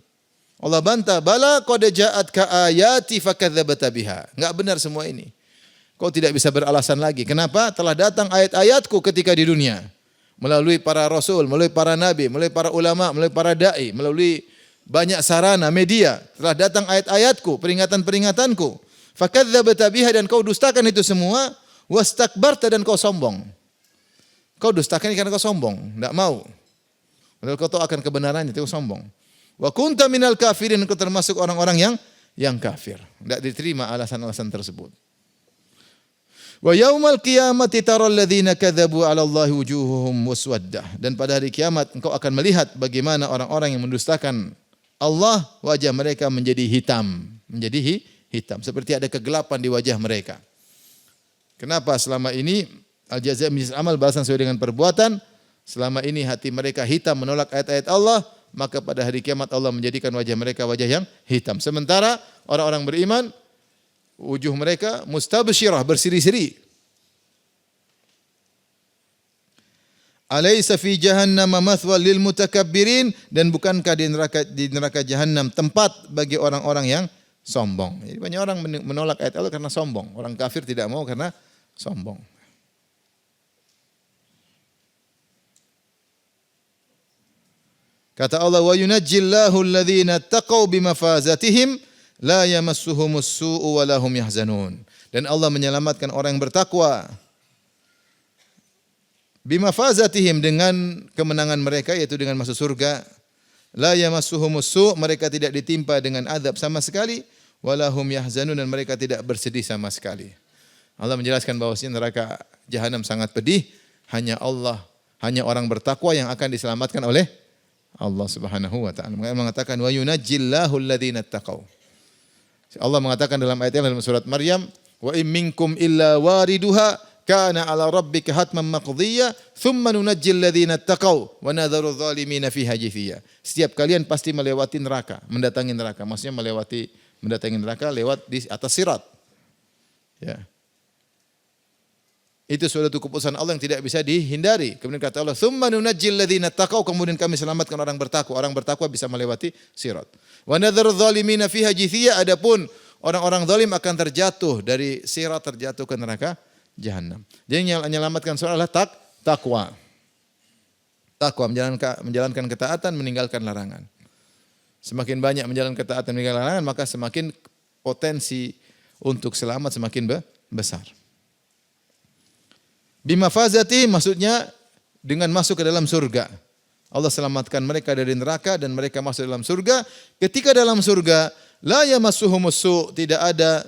Allah bantah, "Bala qad ja'atka ayati fakadzdzabta biha." Enggak benar semua ini. Kau tidak bisa beralasan lagi. Kenapa? Telah datang ayat-ayatku ketika di dunia. Melalui para rasul, melalui para nabi, melalui para ulama, melalui para dai, melalui banyak sarana media, telah datang ayat-ayatku, peringatan-peringatanku. Fakadzdzabta biha, dan kau dustakan itu semua, wastakbarta, dan kau sombong. Kau dustakan karena kau sombong, enggak mau. Padahal kau tahu akan kebenarannya, itu sombong. Wa kunta minal kafirin, kau termasuk orang-orang yang kafir. Enggak diterima alasan-alasan tersebut. Wa yaumal qiyamati taral ladzina kadzabu 'ala Allahi wujuhuhum muswaddah. Dan pada hari kiamat engkau akan melihat bagaimana orang-orang yang mendustakan Allah, wajah mereka menjadi hitam, seperti ada kegelapan di wajah mereka. Kenapa? Selama ini al-jazaa' min jinsil amal, balasan sesuai dengan perbuatan. Selama ini hati mereka hitam menolak ayat-ayat Allah, maka pada hari kiamat Allah menjadikan wajah mereka wajah yang hitam. Sementara orang-orang beriman, wujuh mereka mustabsyirah, berseri-seri. Alaysa fi jahannam mathwal lil mutakabbirin, dan bukankah di neraka jahanam tempat bagi orang-orang yang sombong. Jadi banyak orang menolak ayat Allah karena sombong. Orang kafir tidak mau karena sombong. Kata Allah, wa yunajjillahu alladhina taqaw bimafazatihim, la yamassuhumus su'u wa lahum yahzanun. Dan Allah menyelamatkan orang yang bertakwa. Bimafazatihim, dengan kemenangan mereka, yaitu dengan masuk surga. La yamassuhumus su', mereka tidak ditimpa dengan azab sama sekali, walahum yahzanun, dan mereka tidak bersedih sama sekali. Allah menjelaskan bahwasanya neraka jahanam sangat pedih, hanya orang bertakwa yang akan diselamatkan oleh Allah Subhanahu wa taala. Makanya mengatakan wa yunajjillahu alladziina taqau. Allah mengatakan dalam ayat yang dalam surat Maryam, wa in minkum illa wariduha kana 'ala rabbika hatman maqdiyya thumma nunajjil ladzina taqau wa nadharu adh-dhalimina fiha jithiya. Setiap kalian pasti melewati neraka, mendatangi neraka. Maksudnya mendatangi neraka lewat di atas sirat. Ya. Itu suatu keputusan Allah yang tidak bisa dihindari. Kemudian kata Allah, "Tsumma nunajjil ladzina taqau", kemudian kami selamatkan orang bertakwa. Orang bertakwa bisa melewati sirat. Wa nadharu adh-dhalimina fiha jithiya, adapun orang-orang zalim akan terjatuh dari sirat, terjatuh ke neraka jahanam. Jadi yang menyelamatkan seorang adalah takwa. Takwa, menjalankan ketaatan, meninggalkan larangan. Semakin banyak menjalankan ketaatan, meninggalkan larangan, maka semakin potensi untuk selamat semakin besar. Bimafazati, maksudnya dengan masuk ke dalam surga. Allah selamatkan mereka dari neraka dan mereka masuk dalam surga. Ketika dalam surga, la yamassuhumus su', tidak ada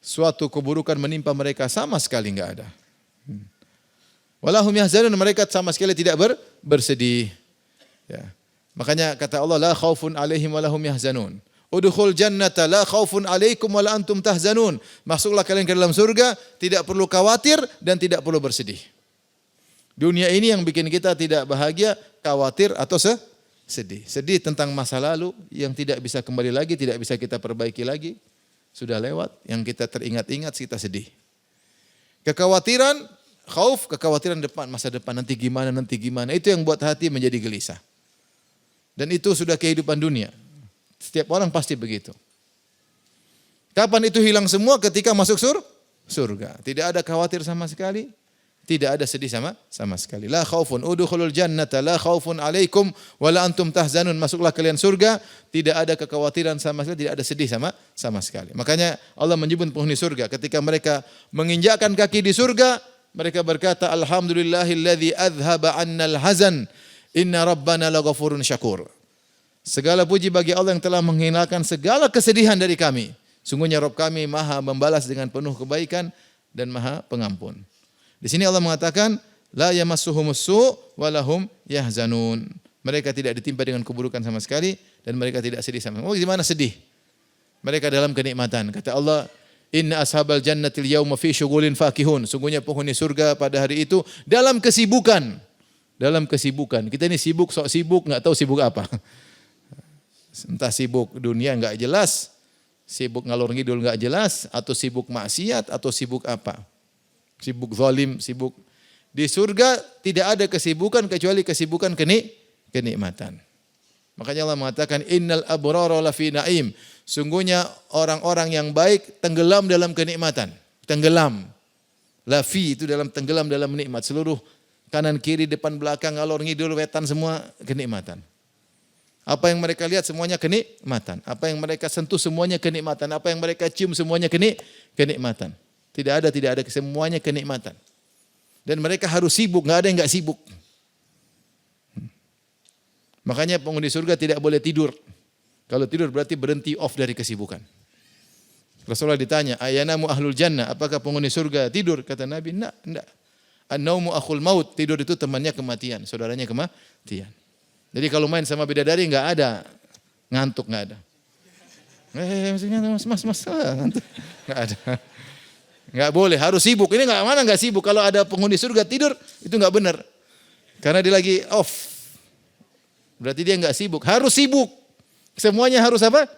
suatu keburukan menimpa mereka, sama sekali enggak ada. Walahum yahzanun, mereka sama sekali tidak bersedih. Ya. Makanya kata Allah, la khaufun alaihim walahum yahzanun. Udkhul jannata la khaufun alaikum wa la antum tahzanun. Masuklah kalian ke dalam surga, tidak perlu khawatir dan tidak perlu bersedih. Dunia ini yang bikin kita tidak bahagia, khawatir atau sedih. Sedih tentang masa lalu yang tidak bisa kembali lagi, tidak bisa kita perbaiki lagi. Sudah lewat, yang kita teringat-ingat kita sedih. Kekhawatiran, khauf, kekhawatiran depan, masa depan, nanti gimana. Itu yang buat hati menjadi gelisah. Dan itu sudah kehidupan dunia. Setiap orang pasti begitu. Kapan itu hilang semua? Ketika masuk surga. Tidak ada khawatir sama sekali. Tidak ada sedih sama sekali. La khaufun, udkhulul jannata la khaufun alaikum wa la antum tahzanun. Masuklah kalian surga, tidak ada kekhawatiran sama sekali, tidak ada sedih sama sekali. Makanya Allah menyebut penghuni surga ketika mereka menginjakkan kaki di surga, mereka berkata, alhamdulillahilladzi adhhaba 'annal hazan, inna rabbana laghafurun syakur. Segala puji bagi Allah yang telah menghilangkan segala kesedihan dari kami. Sungguhnya Rabb kami Maha membalas dengan penuh kebaikan dan Maha pengampun. Di sini Allah mengatakan, la yamassuhumus su' wa lahum yahzanun. Mereka tidak ditimpa dengan keburukan sama sekali dan mereka tidak sedih sama sekali. Oh, gimana sedih? Mereka dalam kenikmatan. Kata Allah, inna ashabal jannatil yawma fi syughulin fakihun. Sungguhnya penghuni surga pada hari itu dalam kesibukan. Dalam kesibukan. Kita ini sibuk, sok sibuk, enggak tahu sibuk apa. Entah sibuk dunia enggak jelas, sibuk ngalor ngidul enggak jelas, atau sibuk maksiat, atau sibuk apa. Sibuk zalim, sibuk. Di surga tidak ada kesibukan kecuali kesibukan kenikmatan. Makanya Allah mengatakan innal abrara lafi naim. Sungguhnya orang-orang yang baik tenggelam dalam kenikmatan. Tenggelam. Lafi itu dalam tenggelam dalam nikmat. Seluruh kanan kiri depan belakang ngalor ngidul wetan semua kenikmatan. Apa yang mereka lihat semuanya kenikmatan. Apa yang mereka sentuh semuanya kenikmatan. Apa yang mereka cium semuanya kenikmatan. Tidak ada, semuanya kenikmatan. Dan mereka harus sibuk, enggak ada yang enggak sibuk. Makanya penghuni surga tidak boleh tidur. Kalau tidur berarti berhenti off dari kesibukan. Rasulullah ditanya, ayanamu ahlul jannah, apakah penghuni surga tidur? Kata Nabi, enggak. An-naumu akhul maut, tidur itu temannya kematian, saudaranya kematian. Jadi kalau main sama bidadari enggak ada ngantuk, enggak ada. Maksudnya mas ngantuk. Enggak ada. Enggak boleh, harus sibuk. Ini enggak sibuk. Kalau ada penghuni surga tidur, itu enggak benar. Karena dia lagi off. Berarti dia enggak sibuk. Harus sibuk. Semuanya harus apa?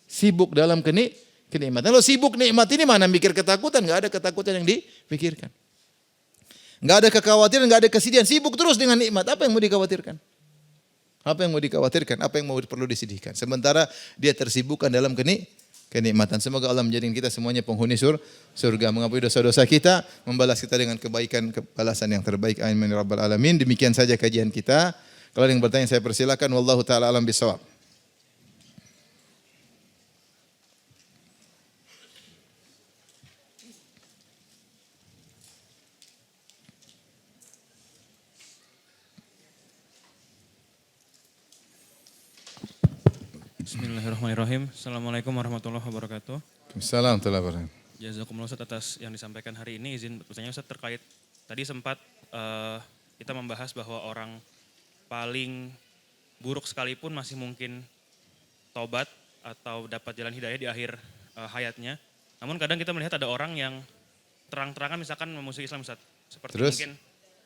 Sibuk dalam kenikmatan. Kalau sibuk nikmat ini mana mikir ketakutan? Enggak ada ketakutan yang dipikirkan. Enggak ada kekhawatiran, enggak ada kesedihan. Sibuk terus dengan nikmat. Apa yang mau dikhawatirkan? Apa yang mau dikhawatirkan? Apa yang mau perlu disedihkan? Sementara dia tersibukkan dalam kenikmatan. Semoga Allah menjadikan kita semuanya penghuni surga, mengampuni dosa-dosa kita, membalas kita dengan kebaikan, balasan yang terbaik. Amin ya rabbal alamin. Demikian saja kajian kita. Kalau ada yang bertanya saya persilakan. Wallahu taala alam bisawab. Bismillahirrahmanirrahim. Assalamualaikum warahmatullahi wabarakatuh. Assalamualaikum warahmatullahi wabarakatuh. Jazakumullah Ustaz atas yang disampaikan hari ini. Izin bertanya Ustaz terkait tadi sempat kita membahas bahwa orang paling buruk sekalipun masih mungkin taubat atau dapat jalan hidayah di akhir hayatnya. Namun kadang kita melihat ada orang yang terang-terangan misalkan memusuhi Islam Ustaz. Seperti Terus? mungkin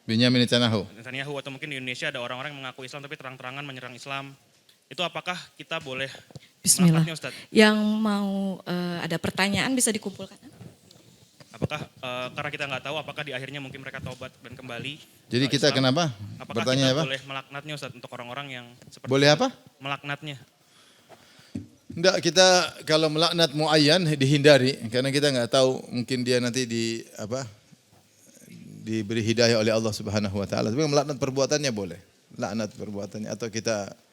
Binyamin Netanyahu atau mungkin di Indonesia ada orang-orang yang mengaku Islam tapi terang-terangan menyerang Islam. Itu apakah kita boleh Bismillah. melaknatnya Ustaz? Yang mau ada pertanyaan bisa dikumpulkan. Apakah karena kita nggak tahu apakah di akhirnya mungkin mereka taubat dan kembali. Jadi kita Islam, kenapa? Apakah Pertanyaan kita apa? boleh melaknatnya Ustaz untuk orang-orang yang seperti Boleh itu? apa? Melaknatnya. Enggak, kita kalau melaknat muayyan dihindari karena kita nggak tahu mungkin dia nanti diberi hidayah oleh Allah Subhanahu wa taala. Tapi melaknat perbuatannya boleh. Laknat perbuatannya atau kita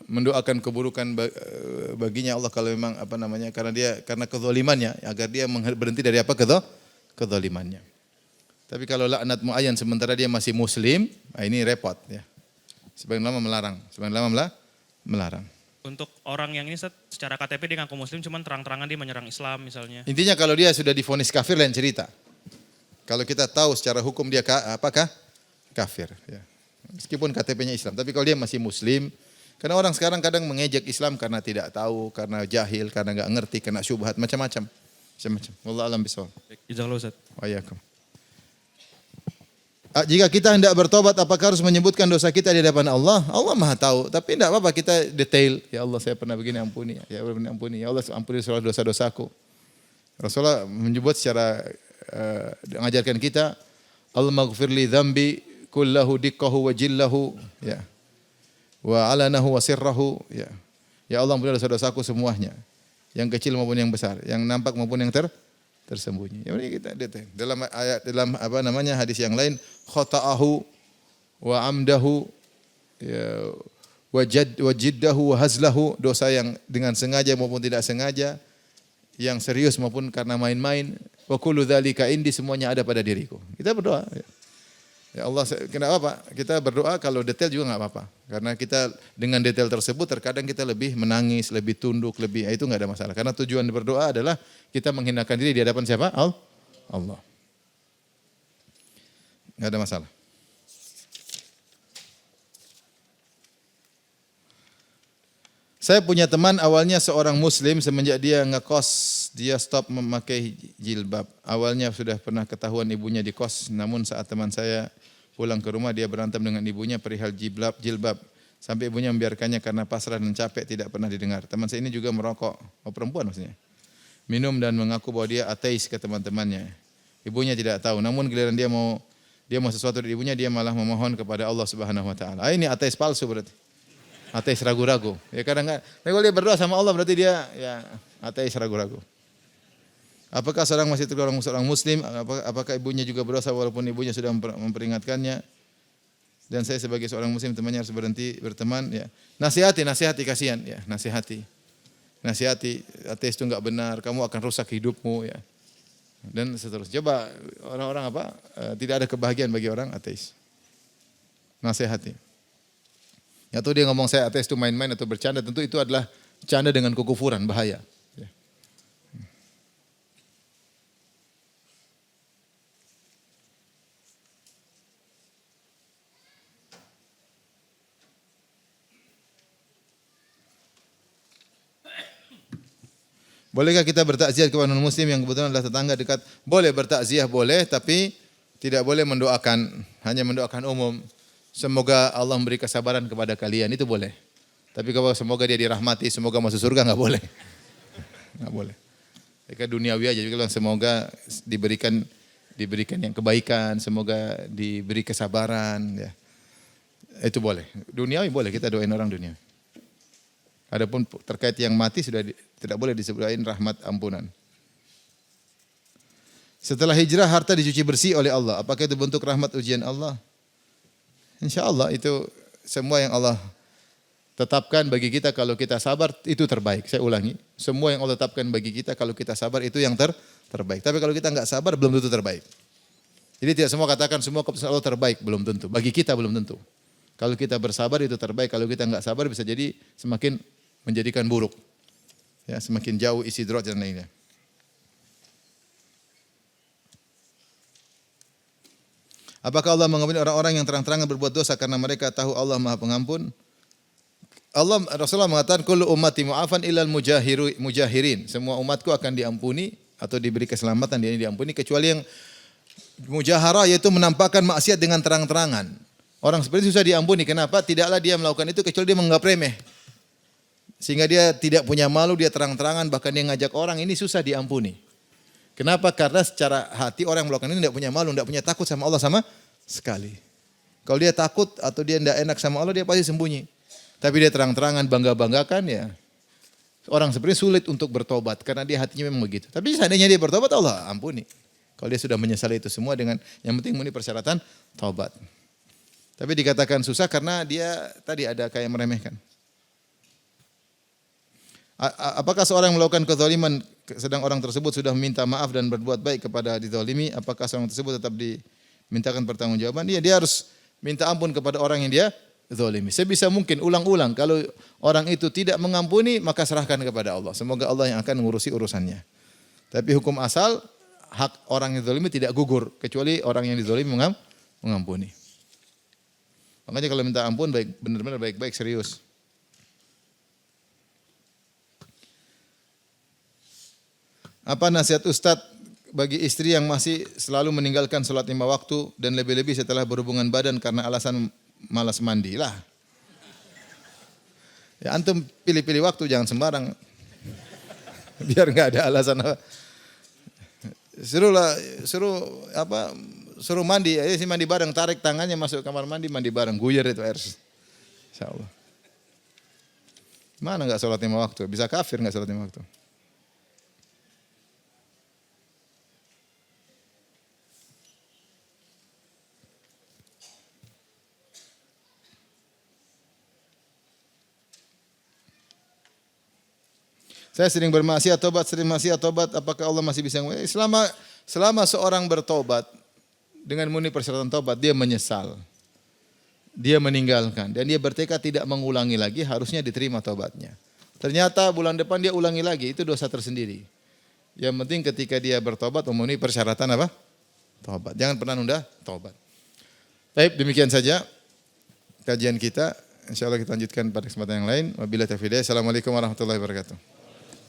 mendoakan keburukan baginya Allah kalau memang karena kezalimannya agar dia berhenti dari kezalimannya. Tapi kalau laknat muayyan sementara dia masih muslim, ini repot ya. Sebagian ulama melarang. Untuk orang yang ini Ustaz, secara KTP dia ngaku muslim cuman terang-terangan dia menyerang Islam misalnya. Intinya kalau dia sudah divonis kafir lain cerita. Kalau kita tahu secara hukum dia apakah kafir ya. Meskipun KTP-nya Islam, tapi kalau dia masih muslim, karena orang sekarang kadang mengejek Islam karena tidak tahu, karena jahil, karena enggak ngerti, karena syubhat macam-macam. Wallahu a'lam bishawab. Jazakallahu Ustaz. Wa iyyakum. Jika kita hendak bertobat, apakah harus menyebutkan dosa kita di hadapan Allah? Allah Maha tahu, tapi tidak apa-apa kita detail. Ya Allah, saya pernah begini, ampuni. Ya Allah, ampuni. Ya Allah, ampuni seluruh dosa-dosaku. Rasulullah menyebut secara mengajarkan kita, Allahummaghfirli dzambi kullahu dikkahu wa jillahu, ya. Wa alanahu wa sirrahu, ya. Ya Allah, ampuni dosa-dosaku semuanya. Yang kecil maupun yang besar, yang nampak maupun yang tersembunyi. Ya ini kita detail. Dalam hadis yang lain, khata'ahu wa amdahu ya wa jiddahu wa hazlahu, dosa yang dengan sengaja maupun tidak sengaja, yang serius maupun karena main-main, wa kullu dzalika indi, semuanya ada pada diriku. Kita berdoa. Ya Allah, kenapa Pak? Kita berdoa kalau detail juga enggak apa-apa. Karena kita dengan detail tersebut terkadang kita lebih menangis, lebih tunduk, itu enggak ada masalah. Karena tujuan berdoa adalah kita menghinakan diri di hadapan siapa? Allah. Enggak ada masalah. Saya punya teman awalnya seorang muslim, semenjak dia ngekos dia stop memakai jilbab. Awalnya sudah pernah ketahuan ibunya di kos, namun saat teman saya pulang ke rumah dia berantem dengan ibunya perihal jilbab. Sampai ibunya membiarkannya karena pasrah dan capek, tidak pernah didengar. Teman saya ini juga merokok, perempuan maksudnya. Minum dan mengaku bahwa dia ateis ke teman-temannya. Ibunya tidak tahu, namun giliran dia mau sesuatu dari ibunya, dia malah memohon kepada Allah Subhanahu wa taala. Ini ateis palsu berarti. Ateis ragu-ragu. Ya kadang-kadang kalau dia berdoa sama Allah berarti dia ya ateis ragu-ragu. Apakah seorang masih tergolong seorang muslim? Apakah ibunya juga berdosa walaupun ibunya sudah memperingatkannya? Dan saya sebagai seorang muslim temannya harus berhenti berteman ya. Nasihati kasihan ya, nasihati. Ateis itu enggak benar, kamu akan rusak hidupmu ya. Dan seterusnya. Coba orang-orang tidak ada kebahagiaan bagi orang ateis. Nasihati. Atau dia ngomong saya ateis itu main-main atau bercanda, tentu itu adalah canda dengan kekufuran, bahaya. Bolehkah kita bertakziah kepada non-muslim yang kebetulan adalah tetangga dekat? Boleh bertakziah, boleh, tapi tidak boleh mendoakan, hanya mendoakan umum. Semoga Allah memberi kesabaran kepada kalian, itu boleh. Tapi kalau semoga dia dirahmati, semoga masuk surga, enggak boleh. Enggak boleh. Mereka duniawi aja, juga semoga diberikan yang kebaikan, semoga diberi kesabaran, ya. Itu boleh. Duniawi boleh, kita doain orang duniawi. Adapun terkait yang mati sudah tidak boleh disebutkan rahmat ampunan. Setelah hijrah harta dicuci bersih oleh Allah. Apakah itu bentuk rahmat ujian Allah? Insya Allah itu semua yang Allah tetapkan bagi kita kalau kita sabar itu terbaik. Saya ulangi, semua yang Allah tetapkan bagi kita kalau kita sabar itu yang terbaik. Tapi kalau kita enggak sabar belum tentu terbaik. Jadi tidak semua katakan semua keputusan Allah terbaik, belum tentu. Bagi kita belum tentu. Kalau kita bersabar itu terbaik, kalau kita enggak sabar bisa jadi semakin menjadikan buruk. Ya, semakin jauh isi drat dan lainnya. Apakah Allah mengampuni orang-orang yang terang-terangan berbuat dosa karena mereka tahu Allah Maha Pengampun? Rasulullah mengatakan kullu ummati mu'afan illal mujahirin. Semua umatku akan diampuni atau diberi keselamatan, dia diampuni kecuali yang mujaharah, yaitu menampakkan maksiat dengan terang-terangan. Orang seperti itu susah diampuni. Kenapa? Tidaklah dia melakukan itu kecuali dia menganggap remeh. Sehingga dia tidak punya malu, dia terang-terangan, bahkan dia ngajak orang, ini susah diampuni. Kenapa? Karena secara hati orang yang melakukan ini tidak punya malu, tidak punya takut sama Allah sama sekali. Kalau dia takut atau dia tidak enak sama Allah, dia pasti sembunyi. Tapi dia terang-terangan, bangga-banggakan, ya. Orang seperti sulit untuk bertobat karena dia hatinya memang begitu. Tapi seandainya dia bertobat, Allah ampuni. Kalau dia sudah menyesali itu semua dengan yang penting memenuhi persyaratan taubat. Tapi dikatakan susah karena dia tadi ada kayak meremehkan. Apakah seorang yang melakukan kezaliman sedang orang tersebut sudah meminta maaf dan berbuat baik kepada dizalimi, apakah seorang tersebut tetap dimintakan pertanggungjawaban? Dia harus minta ampun kepada orang yang dia zalimi. Sebisa mungkin ulang-ulang. Kalau orang itu tidak mengampuni, maka serahkan kepada Allah. Semoga Allah yang akan mengurusi urusannya. Tapi hukum asal hak orang yang zalimi tidak gugur kecuali orang yang dizalimi mengampuni. Makanya kalau minta ampun benar-benar baik-baik serius. Apa nasihat Ustadz bagi istri yang masih selalu meninggalkan sholat 5 waktu dan lebih-lebih setelah berhubungan badan karena alasan malas mandi lah. Ya antum pilih-pilih waktu, jangan sembarang. Biar enggak ada alasan apa. Suruh mandi, ayo si mandi bareng, tarik tangannya masuk kamar mandi bareng, guyer itu air. Insyaallah. Mana enggak sholat 5 waktu? Bisa kafir enggak sholat 5 waktu? Saya sering bermaksiat tobat, apakah Allah masih bisa? Selama seorang bertobat dengan memenuhi persyaratan tobat, dia menyesal. Dia meninggalkan dan dia bertekad tidak mengulangi lagi, harusnya diterima tobatnya. Ternyata bulan depan dia ulangi lagi, itu dosa tersendiri. Yang penting ketika dia bertobat memenuhi persyaratan apa? Tobat. Jangan pernah nunda tobat. Baik, demikian saja kajian kita. Insyaallah kita lanjutkan pada kesempatan yang lain. Wabillahi taufiq. Assalamualaikum warahmatullahi wabarakatuh.